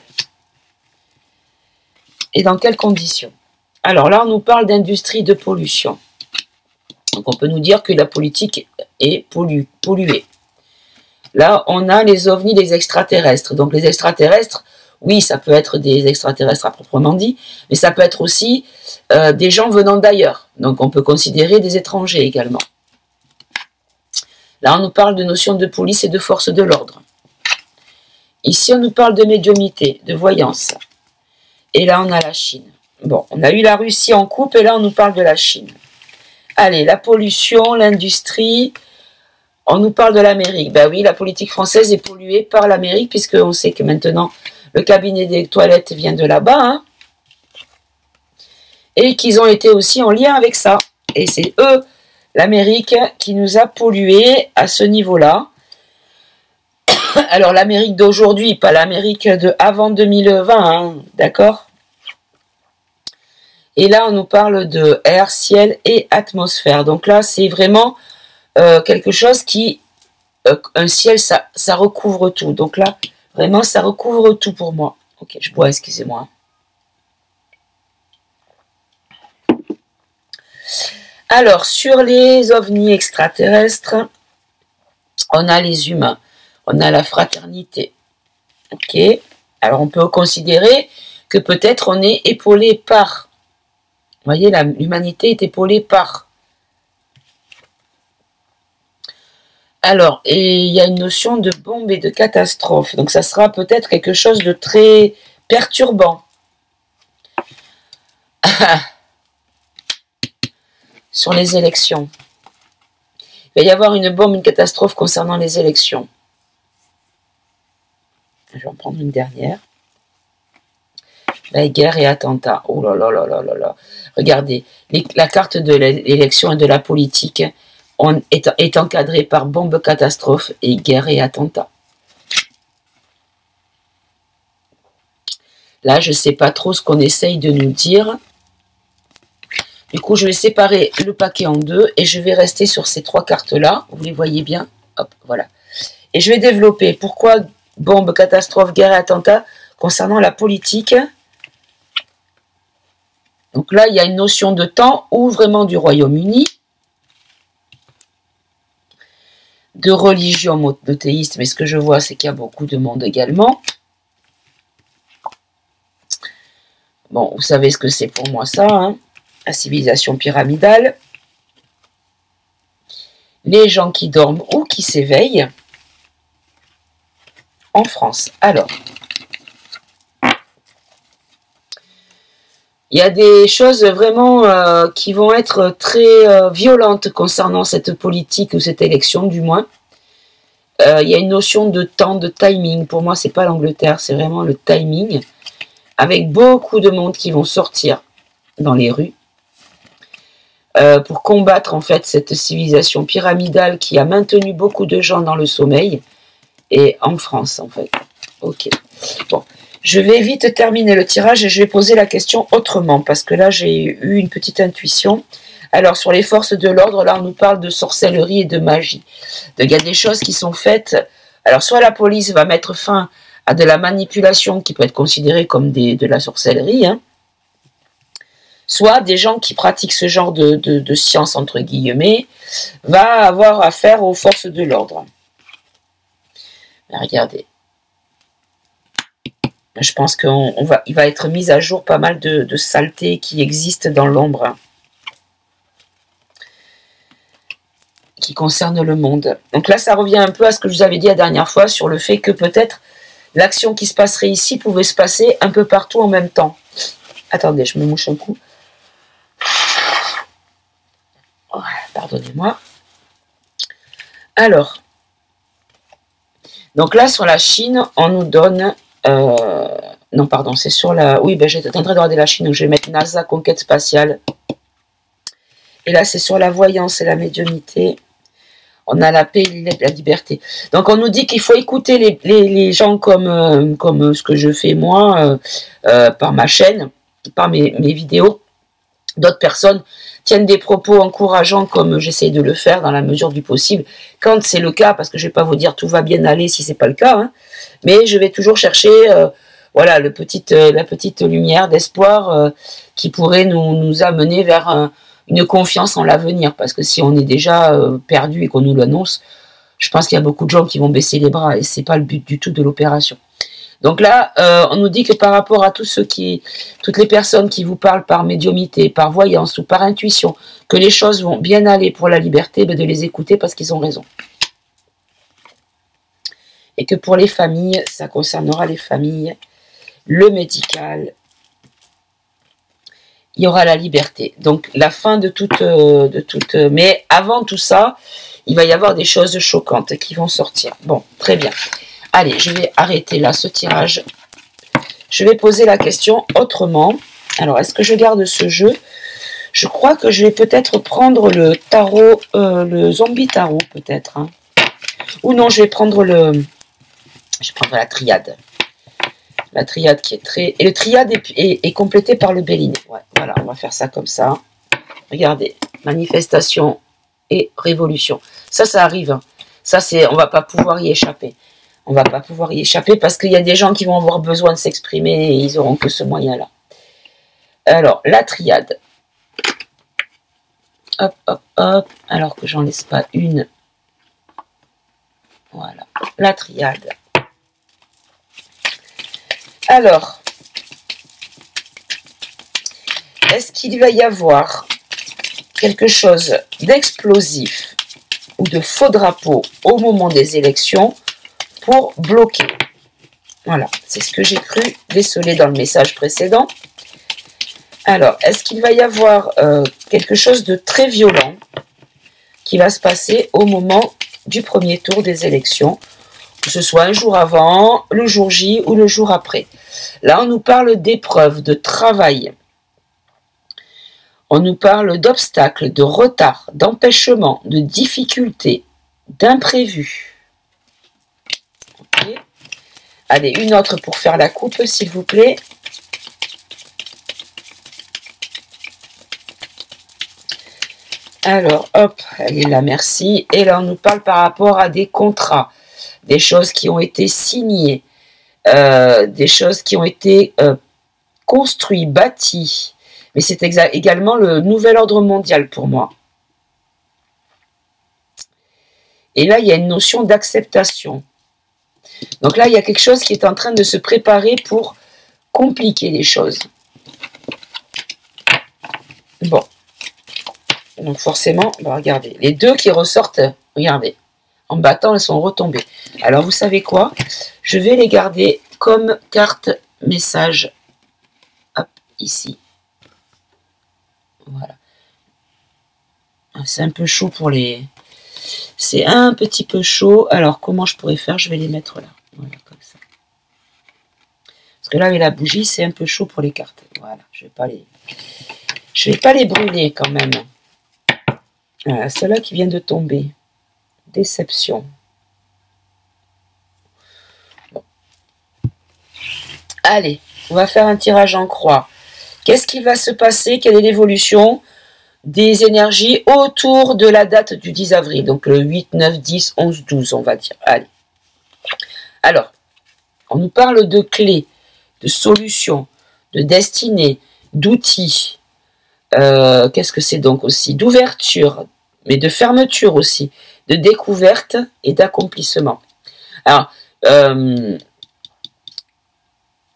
Et dans quelles conditions? Alors là, on nous parle d'industrie de pollution. Donc on peut nous dire que la politique est polluée. Là, on a les ovnis, les extraterrestres. Donc les extraterrestres, oui, ça peut être des extraterrestres à proprement dit, mais ça peut être aussi des gens venant d'ailleurs. Donc on peut considérer des étrangers également. Là, on nous parle de notions de police et de force de l'ordre. Ici, on nous parle de médiumnité, de voyance. Et là, on a la Chine. Bon, on a eu la Russie en coupe et là, on nous parle de la Chine. Allez, la pollution, l'industrie. On nous parle de l'Amérique. Ben oui, la politique française est polluée par l'Amérique puisqu'on sait que maintenant, le cabinet des toilettes vient de là-bas. Hein, et qu'ils ont été aussi en lien avec ça. Et c'est eux, l'Amérique, qui nous a pollués à ce niveau-là. Alors, l'Amérique d'aujourd'hui, pas l'Amérique de avant 2020, hein, d'accord? Et là, on nous parle de air, ciel et atmosphère. Donc là, c'est vraiment quelque chose qui... un ciel, ça recouvre tout. Donc là, vraiment, ça recouvre tout pour moi. Ok, je bois, excusez-moi. Alors, sur les ovnis extraterrestres, on a les humains. On a la fraternité. Ok. Alors, on peut considérer que peut-être on est épaulé par... Vous voyez, l'humanité est épaulée par... Alors, et il y a une notion de bombe et de catastrophe. Donc, ça sera peut-être quelque chose de très perturbant. Sur les élections. Il va y avoir une bombe, une catastrophe concernant les élections. Je vais en prendre une dernière. La guerre et attentats. Oh là là là là là là. Regardez, la carte de l'élection et de la politique est encadrée par bombe, catastrophe et guerre et attentats. Là, je ne sais pas trop ce qu'on essaye de nous dire. Du coup, je vais séparer le paquet en deux et je vais rester sur ces trois cartes-là. Vous les voyez bien. Hop, voilà. Et je vais développer pourquoi bombe, catastrophe, guerre et attentat concernant la politique. Donc là, il y a une notion de temps ou vraiment du Royaume-Uni, de religion monothéiste, mais ce que je vois, c'est qu'il y a beaucoup de monde également. Bon, vous savez ce que c'est pour moi ça, hein, la civilisation pyramidale. Les gens qui dorment ou qui s'éveillent en France. Alors, il y a des choses vraiment qui vont être très violentes concernant cette politique ou cette élection, du moins. Il y a une notion de temps, de timing. Pour moi, c'est pas l'Angleterre, c'est vraiment le timing. Avec beaucoup de monde qui vont sortir dans les rues pour combattre en fait cette civilisation pyramidale qui a maintenu beaucoup de gens dans le sommeil. Et en France, en fait. Ok. Bon. Je vais vite terminer le tirage et je vais poser la question autrement, parce que là, j'ai eu une petite intuition. Alors, sur les forces de l'ordre, là, on nous parle de sorcellerie et de magie. Donc, il y a des choses qui sont faites. Alors, soit la police va mettre fin à de la manipulation qui peut être considérée comme de la sorcellerie, hein, soit des gens qui pratiquent ce genre de science, entre guillemets, va avoir affaire aux forces de l'ordre. Regardez. Je pense qu'il va être mis à jour pas mal de saletés qui existent dans l'ombre, qui concernent le monde. Donc là, ça revient un peu à ce que je vous avais dit la dernière fois sur le fait que peut-être l'action qui se passerait ici pouvait se passer un peu partout en même temps. Attendez, je me mouche un coup. Oh, pardonnez-moi. Alors, donc là, sur la Chine, on nous donne... non, pardon, c'est sur la... Oui, ben, j'étais en train de regarder la Chine, donc je vais mettre NASA, conquête spatiale. Et là, c'est sur la voyance et la médiumnité. On a la paix et la liberté. Donc, on nous dit qu'il faut écouter les gens comme ce que je fais moi, par ma chaîne, par mes vidéos. D'autres personnes tiennent des propos encourageants comme j'essaie de le faire dans la mesure du possible, quand c'est le cas, parce que je ne vais pas vous dire tout va bien aller si ce n'est pas le cas, hein, mais je vais toujours chercher voilà, la petite lumière d'espoir qui pourrait nous amener vers une confiance en l'avenir, parce que si on est déjà perdu et qu'on nous l'annonce, Je pense qu'il y a beaucoup de gens qui vont baisser les bras et c'est pas le but du tout de l'opération. Donc là, on nous dit que par rapport à toutes les personnes qui vous parlent par médiumnité, par voyance ou par intuition, que les choses vont bien aller pour la liberté, de les écouter parce qu'ils ont raison. Et que pour les familles, ça concernera les familles, le médical, il y aura la liberté. Donc la fin de toute... mais avant tout ça, il va y avoir des choses choquantes qui vont sortir. Bon, très bien. Allez, je vais arrêter là ce tirage. Je vais poser la question autrement. Alors, est-ce que je garde ce jeu? Je crois que je vais peut-être prendre le tarot, le zombie tarot peut-être. Hein. Ou non, je vais prendre la triade. La triade qui est très... Et le triade est complété par le béliné. Ouais, voilà, on va faire ça comme ça. Regardez, manifestation et révolution. Ça arrive. Hein. Ça, on va pas pouvoir y échapper. On va pas pouvoir y échapper parce qu'il y a des gens qui vont avoir besoin de s'exprimer et ils auront que ce moyen-là. Alors, la triade. Hop, hop, hop. Alors que j'en laisse pas une. Voilà, la triade. Alors, est-ce qu'il va y avoir quelque chose d'explosif ou de faux drapeau au moment des élections pour bloquer? Voilà, c'est ce que j'ai cru déceler dans le message précédent. Alors, est-ce qu'il va y avoir quelque chose de très violent qui va se passer au moment du premier tour des élections, que ce soit un jour avant, le jour J ou le jour après? Là, on nous parle d'épreuves, de travail. On nous parle d'obstacles, de retard, d'empêchements, de difficultés, d'imprévus. Okay. Allez, une autre pour faire la coupe, s'il vous plaît. Alors, hop, elle est là, merci. Et là, on nous parle par rapport à des contrats, des choses qui ont été signées, des choses qui ont été construites, bâties. Mais c'est également le nouvel ordre mondial pour moi. Et là, il y a une notion d'acceptation. Donc là, il y a quelque chose qui est en train de se préparer pour compliquer les choses. Bon. Donc forcément, bah regardez, les deux qui ressortent, regardez, en battant, elles sont retombées. Alors vous savez quoi? Je vais les garder comme carte message. Hop, ici. Voilà. C'est un peu chaud pour les... C'est un petit peu chaud. Alors, comment je pourrais faire? Je vais les mettre là. Voilà, comme ça. Parce que là, avec la bougie, c'est un peu chaud pour les cartes. Voilà, je vais pas les brûler quand même. Voilà, celle-là qui vient de tomber. Déception. Bon. Allez, on va faire un tirage en croix. Qu'est-ce qui va se passer? Quelle est l'évolution des énergies autour de la date du 10 avril? Donc le 8, 9, 10, 11, 12, on va dire. Allez. Alors, on nous parle de clés, de solutions, de destinées, d'outils. Qu'est-ce que c'est donc aussi? D'ouverture, mais de fermeture aussi, de découverte et d'accomplissement. Alors,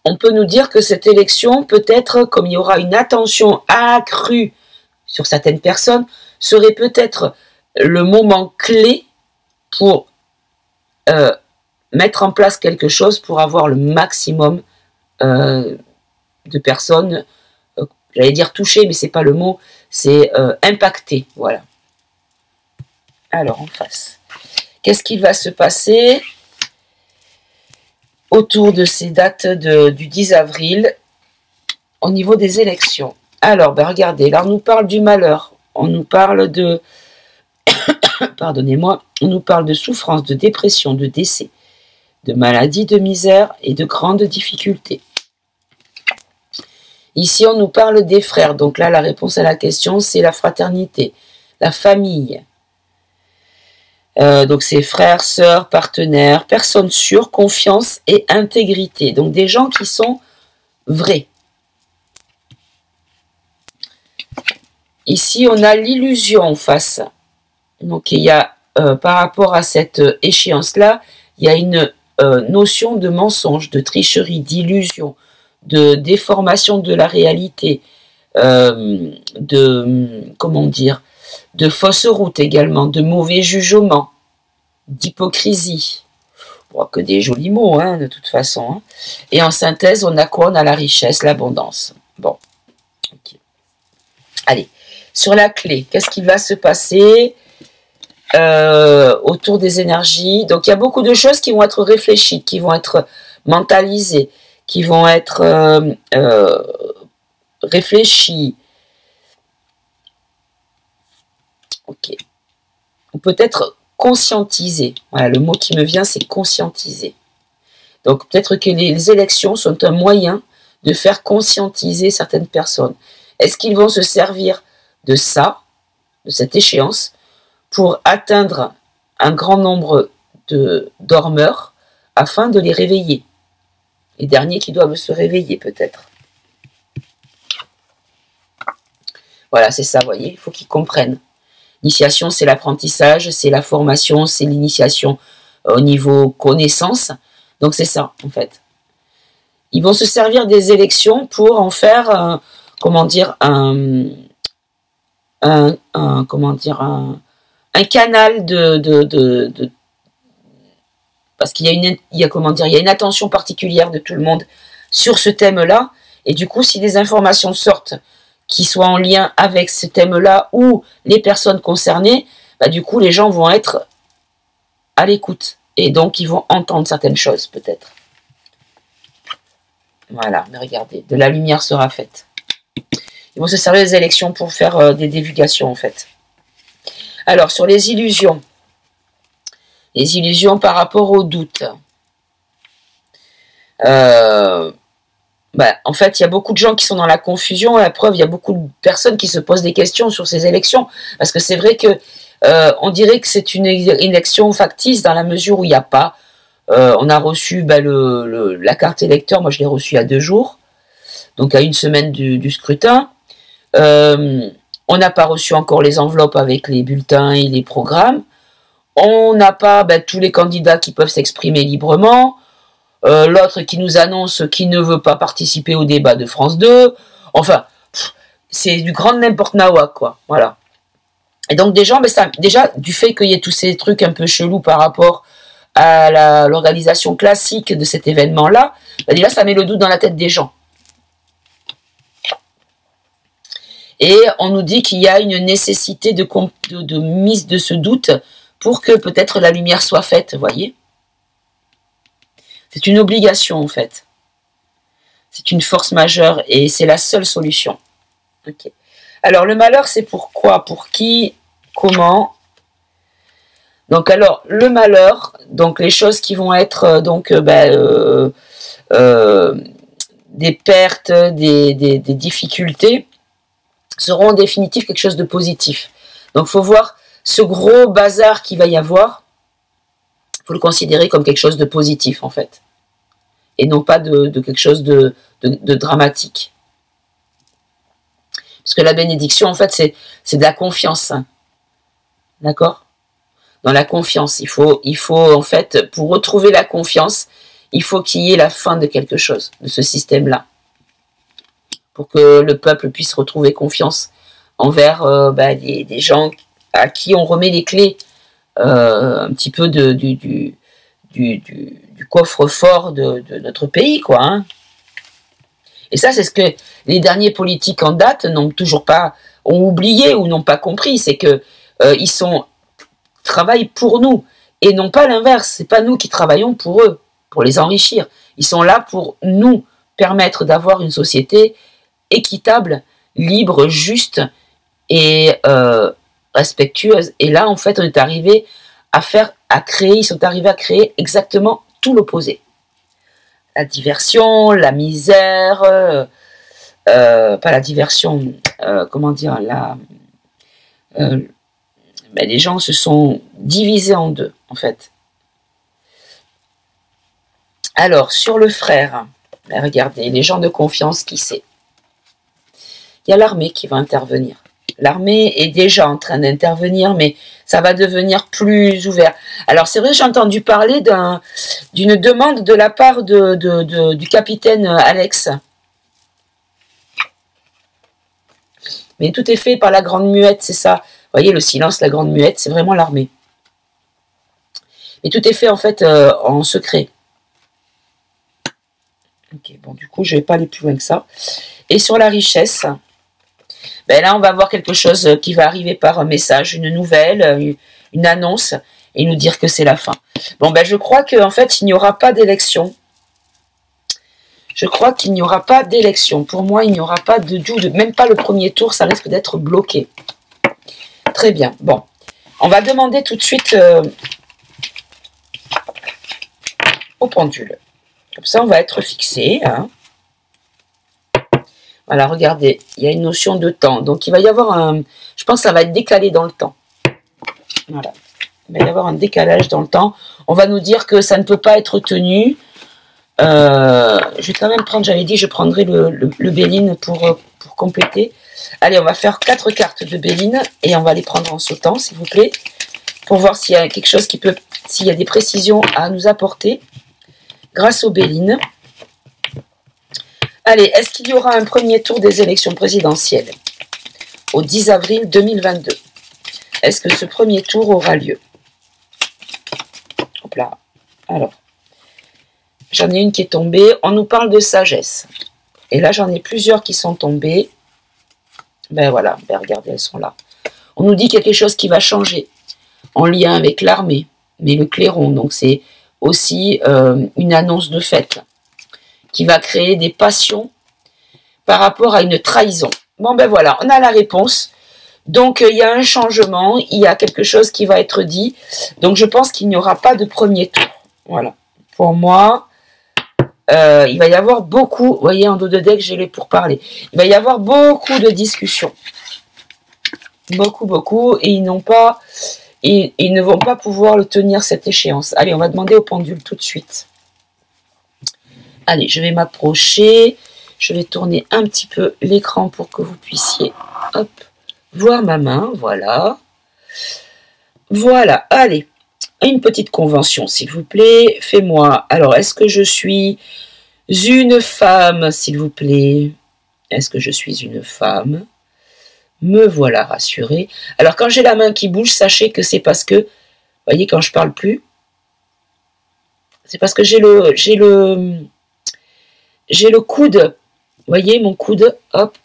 on peut nous dire que cette élection, peut-être, comme il y aura une attention accrue sur certaines personnes, serait peut-être le moment clé pour mettre en place quelque chose pour avoir le maximum de personnes, j'allais dire touchées, mais c'est pas le mot, c'est impactées, voilà. Alors, en face, qu'est-ce qui va se passer autour de ces dates du 10 avril au niveau des élections? Alors, ben regardez, là on nous parle du malheur, on nous parle de, pardonnez-moi, on nous parle de souffrance, de dépression, de décès, de maladie, de misère et de grandes difficultés. Ici, on nous parle des frères, donc là la réponse à la question c'est la fraternité, la famille. Donc c'est frères, sœurs, partenaires, personnes sûres, confiance et intégrité. Donc des gens qui sont vrais. Ici, on a l'illusion en face. Donc il y a par rapport à cette échéance-là, il y a une notion de mensonge, de tricherie, d'illusion, de déformation de la réalité, comment dire, de fausse route également, de mauvais jugement, d'hypocrisie. Bon, que des jolis mots, hein, de toute façon. Hein. Et en synthèse, on a quoi? On a la richesse, l'abondance. Bon. Okay. Allez. Sur la clé, qu'est-ce qui va se passer autour des énergies? Donc, il y a beaucoup de choses qui vont être réfléchies, qui vont être mentalisées, qui vont être réfléchies. Ok. Ou peut-être conscientiser. Voilà, le mot qui me vient, c'est conscientiser. Donc, peut-être que les élections sont un moyen de faire conscientiser certaines personnes. Est-ce qu'ils vont se servir de ça, de cette échéance, pour atteindre un grand nombre de dormeurs afin de les réveiller? Les derniers qui doivent se réveiller, peut-être. Voilà, c'est ça, vous voyez, il faut qu'ils comprennent. L'initiation, c'est l'apprentissage, c'est la formation, c'est l'initiation au niveau connaissance. Donc, c'est ça, en fait. Ils vont se servir des élections pour en faire, comment dire, un canal parce qu'il y a une attention particulière de tout le monde sur ce thème-là. Et du coup, si des informations sortent qui soient en lien avec ce thème-là ou les personnes concernées, bah, du coup, les gens vont être à l'écoute. Et donc, ils vont entendre certaines choses, peut-être. Voilà, mais regardez, de la lumière sera faite. Ils vont se servir des élections pour faire des divulgations, en fait. Alors, sur les illusions par rapport aux doutes. En fait, il y a beaucoup de gens qui sont dans la confusion. La preuve, il y a beaucoup de personnes qui se posent des questions sur ces élections. Parce que c'est vrai que on dirait que c'est une élection factice dans la mesure où il n'y a pas. On a reçu la carte électeur. Moi, je l'ai reçue il y a 2 jours. Donc, à 1 semaine du scrutin. On n'a pas reçu encore les enveloppes avec les bulletins et les programmes. On n'a pas tous les candidats qui peuvent s'exprimer librement. L'autre qui nous annonce qu'il ne veut pas participer au débat de France 2. Enfin, c'est du grand n'importe nawa, quoi. Voilà. Et donc, des gens, déjà, du fait qu'il y ait tous ces trucs un peu chelous par rapport à l'organisation classique de cet événement-là, déjà, ça met le doute dans la tête des gens. Et on nous dit qu'il y a une nécessité de mise de ce doute pour que peut-être la lumière soit faite, vous voyez. C'est une obligation, en fait. C'est une force majeure et c'est la seule solution. Okay. Alors, le malheur, c'est pourquoi? Pour qui? Comment? Donc, alors, le malheur, donc les choses qui vont être des pertes, des difficultés, seront en définitive quelque chose de positif. Donc, il faut voir ce gros bazar qu'il va y avoir, il faut le considérer comme quelque chose de positif, en fait. Et non pas de quelque chose de dramatique. Puisque la bénédiction, en fait, c'est de la confiance. Hein. D'accord? Dans la confiance, il faut, en fait, pour retrouver la confiance, il faut qu'il y ait la fin de quelque chose, de ce système-là. Pour que le peuple puisse retrouver confiance envers des gens à qui on remet les clés un petit peu du coffre-fort de notre pays, quoi. Hein. Et ça, c'est ce que les derniers politiques en date n'ont toujours pas, ont oublié ou n'ont pas compris, c'est que ils travaillent pour nous et non pas l'inverse. C'est pas nous qui travaillons pour eux, pour les enrichir. Ils sont là pour nous permettre d'avoir une société équitable, libre, juste et respectueuse. Et là, en fait, on est arrivé ils sont arrivés à créer exactement tout l'opposé. La diversion, la misère, pas la diversion, comment dire, les gens se sont divisés en deux, en fait. Alors, sur le frère, regardez, les gens de confiance, qui c'est? Il y a l'armée qui va intervenir. L'armée est déjà en train d'intervenir, mais ça va devenir plus ouvert. Alors, c'est vrai, j'ai entendu parler d'une demande de la part du capitaine Alex. Mais tout est fait par la Grande Muette, c'est ça. Vous voyez, le silence, la Grande Muette, c'est vraiment l'armée. Et tout est fait, en fait, en secret. Ok, bon, du coup, je ne vais pas aller plus loin que ça. Et sur la richesse, ben là, on va voir quelque chose qui va arriver par un message, une nouvelle, une annonce, et nous dire que c'est la fin. Bon, ben, je crois qu'en fait, il n'y aura pas d'élection. Je crois qu'il n'y aura pas d'élection. Pour moi, il n'y aura pas même pas le premier tour, ça risque d'être bloqué. Très bien. Bon, on va demander tout de suite au pendule. Comme ça, on va être fixé. Hein. Voilà, regardez, il y a une notion de temps. Donc, il va y avoir un... Je pense que ça va être décalé dans le temps. Voilà. Il va y avoir un décalage dans le temps. On va nous dire que ça ne peut pas être tenu. Je vais quand même prendre, j'avais dit, je prendrai le Béline pour compléter. Allez, on va faire 4 cartes de Béline et on va les prendre en sautant, s'il vous plaît, pour voir s'il y a quelque chose qui peut, s'il y a des précisions à nous apporter grâce au Béline. Allez, est-ce qu'il y aura un premier tour des élections présidentielles au 10 avril 2022? Est-ce que ce premier tour aura lieu? Hop là. Alors, j'en ai une qui est tombée. On nous parle de sagesse. Et là, j'en ai plusieurs qui sont tombées. Ben voilà, ben regardez, elles sont là. On nous dit quelque chose qui va changer en lien avec l'armée, mais le clairon. Donc, c'est aussi une annonce de fête qui va créer des passions par rapport à une trahison. Bon, ben voilà, on a la réponse. Donc, il y a un changement, il y a quelque chose qui va être dit. Donc, je pense qu'il n'y aura pas de premier tour. Voilà. Pour moi, il va y avoir beaucoup, vous voyez, en dos de deck, j'ai les pourparlers. Il va y avoir beaucoup de discussions. Beaucoup, et ils ne vont pas pouvoir le tenir, cette échéance. Allez, on va demander au pendule tout de suite. Allez, je vais m'approcher. Je vais tourner un petit peu l'écran pour que vous puissiez, hop, voir ma main, voilà. Voilà, allez. Une petite convention, s'il vous plaît. Fais-moi. Alors, est-ce que je suis une femme, s'il vous plaît? Est-ce que je suis une femme? Me voilà rassurée. Alors, quand j'ai la main qui bouge, sachez que c'est parce que, vous voyez, quand je parle plus, c'est parce que j'ai le coude. Vous voyez, mon coude, hop,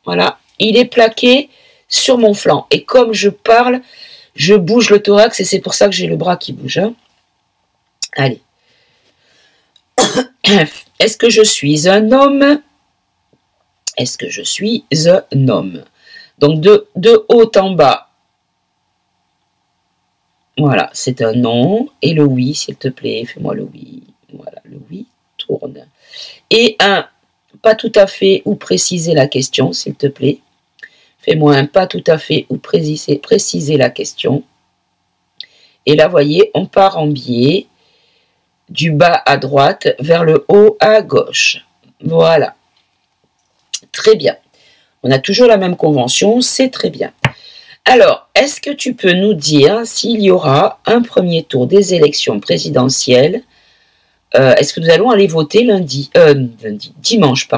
voilà. Il est plaqué sur mon flanc. Et comme je parle, je bouge le thorax et c'est pour ça que j'ai le bras qui bouge. Hein. Allez. Est-ce que je suis un homme? Est-ce que je suis un homme? Donc, de haut en bas. Voilà, c'est un non. Et le oui, s'il te plaît, fais-moi le oui. Voilà, le oui, tourne. Et un pas tout à fait ou préciser la question, s'il te plaît. Fais-moi un pas tout à fait ou préciser la question. Et là, voyez, on part en biais du bas à droite vers le haut à gauche. Voilà. Très bien. On a toujours la même convention, c'est très bien. Alors, est-ce que tu peux nous dire s'il y aura un premier tour des élections présidentielles? Est-ce que nous allons aller voter dimanche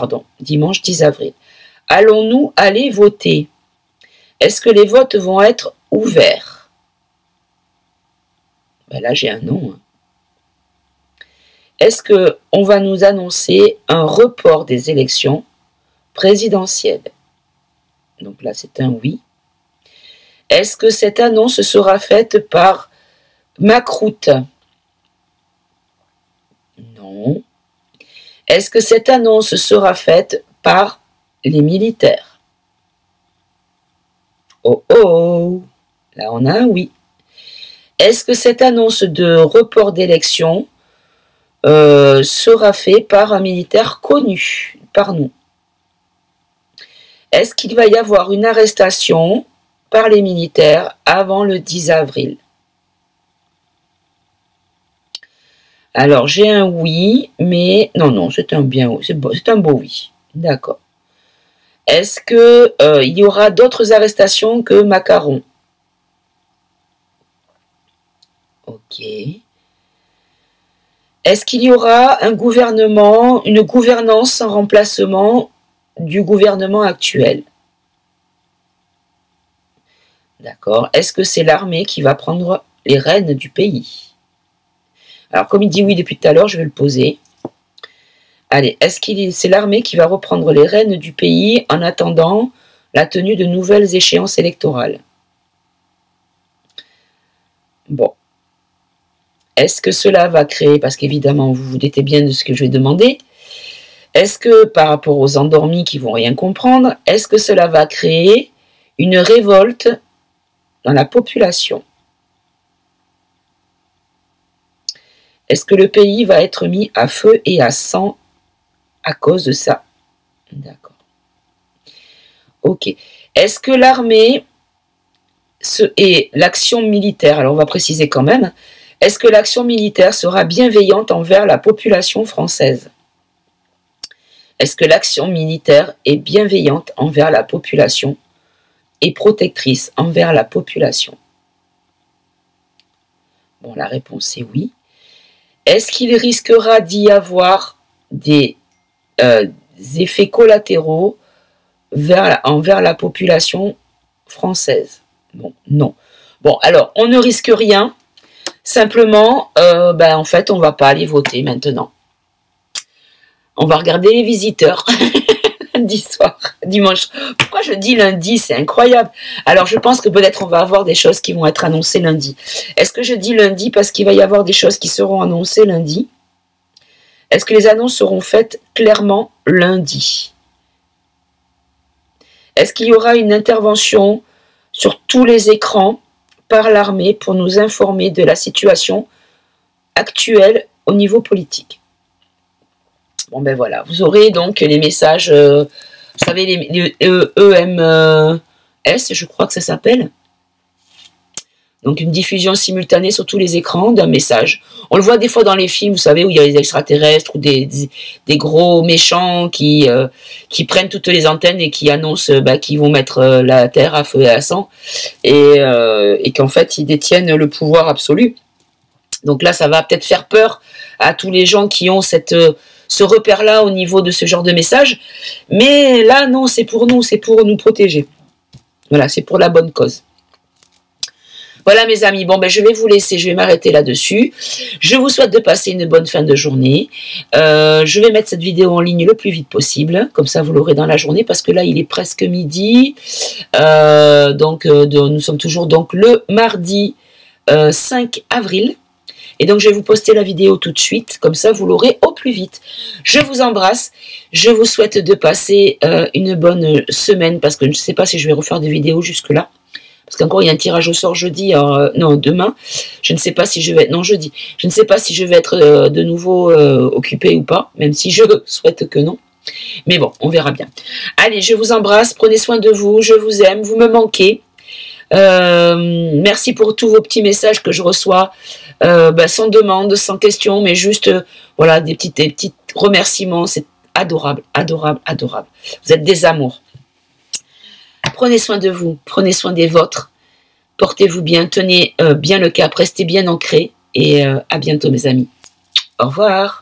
10 avril. Allons-nous aller voter? Est-ce que les votes vont être ouverts? Ben là, j'ai un non. Est-ce qu'on va nous annoncer un report des élections présidentielles? Donc là, c'est un oui. Est-ce que cette annonce sera faite par Macroute? Non. Est-ce que cette annonce sera faite par les militaires? Oh oh! Là, on a un oui. Est-ce que cette annonce de report d'élection sera faite par un militaire connu par nous? Est-ce qu'il va y avoir une arrestation par les militaires avant le 10 avril? Alors, j'ai un oui, mais... Non, c'est un beau oui. D'accord. Est-ce que il y aura d'autres arrestations que Macaron? Ok. Est-ce qu'il y aura un gouvernement, une gouvernance en remplacement du gouvernement actuel? D'accord. Est-ce que c'est l'armée qui va prendre les rênes du pays? Alors, comme il dit oui depuis tout à l'heure, je vais le poser. Allez, est-ce que c'est l'armée qui va reprendre les rênes du pays en attendant la tenue de nouvelles échéances électorales? Bon. Est-ce que cela va créer, parce qu'évidemment, vous vous doutez bien de ce que je vais demander, est-ce que par rapport aux endormis qui vont rien comprendre, est-ce que cela va créer une révolte dans la population? Est-ce que le pays va être mis à feu et à sang à cause de ça? D'accord. Ok. Est-ce que l'armée et l'action militaire, alors on va préciser quand même, est-ce que l'action militaire sera bienveillante envers la population française? Est-ce que l'action militaire est bienveillante envers la population et protectrice envers la population? Bon, la réponse est oui. Est-ce qu'il risquera d'y avoir des effets collatéraux envers la population française? Bon, non. Bon, alors, on ne risque rien. Simplement, en fait, on ne va pas aller voter maintenant. On va regarder les visiteurs lundi soir, dimanche. Pourquoi je dis lundi? C'est incroyable. Alors, je pense que peut-être on va avoir des choses qui vont être annoncées lundi. Est-ce que je dis lundi parce qu'il va y avoir des choses qui seront annoncées lundi? Est-ce que les annonces seront faites clairement lundi? Est-ce qu'il y aura une intervention sur tous les écrans par l'armée pour nous informer de la situation actuelle au niveau politique? Bon ben voilà, vous aurez donc les messages, vous savez, les EMS, je crois que ça s'appelle. Donc une diffusion simultanée sur tous les écrans d'un message. On le voit des fois dans les films, vous savez, où il y a les extraterrestres ou des gros méchants qui prennent toutes les antennes et qui annoncent qu'ils vont mettre la Terre à feu et à sang et qu'en fait ils détiennent le pouvoir absolu. Donc là, ça va peut-être faire peur à tous les gens qui ont ce repère-là au niveau de ce genre de message. Mais là, non, c'est pour nous, c'est pour nous protéger. Voilà, c'est pour la bonne cause. Voilà mes amis, bon je vais vous laisser, je vais m'arrêter là-dessus. Je vous souhaite de passer une bonne fin de journée. Je vais mettre cette vidéo en ligne le plus vite possible, comme ça vous l'aurez dans la journée, parce que là il est presque midi. Nous sommes toujours donc le mardi 5 avril. Et donc je vais vous poster la vidéo tout de suite, comme ça vous l'aurez au plus vite. Je vous embrasse, je vous souhaite de passer une bonne semaine, parce que je ne sais pas si je vais refaire des vidéos jusque-là. Parce qu'encore il y a un tirage au sort jeudi, non demain, je ne sais pas si je vais être, non jeudi, je ne sais pas si je vais être de nouveau occupée ou pas, même si je souhaite que non. Mais bon, on verra bien. Allez, je vous embrasse, prenez soin de vous, je vous aime, vous me manquez. Merci pour tous vos petits messages que je reçois, sans demande, sans question, mais juste voilà, des petits remerciements, c'est adorable, adorable, adorable. Vous êtes des amours. Prenez soin de vous, prenez soin des vôtres, portez-vous bien, tenez bien le cap, restez bien ancrés et à bientôt mes amis. Au revoir.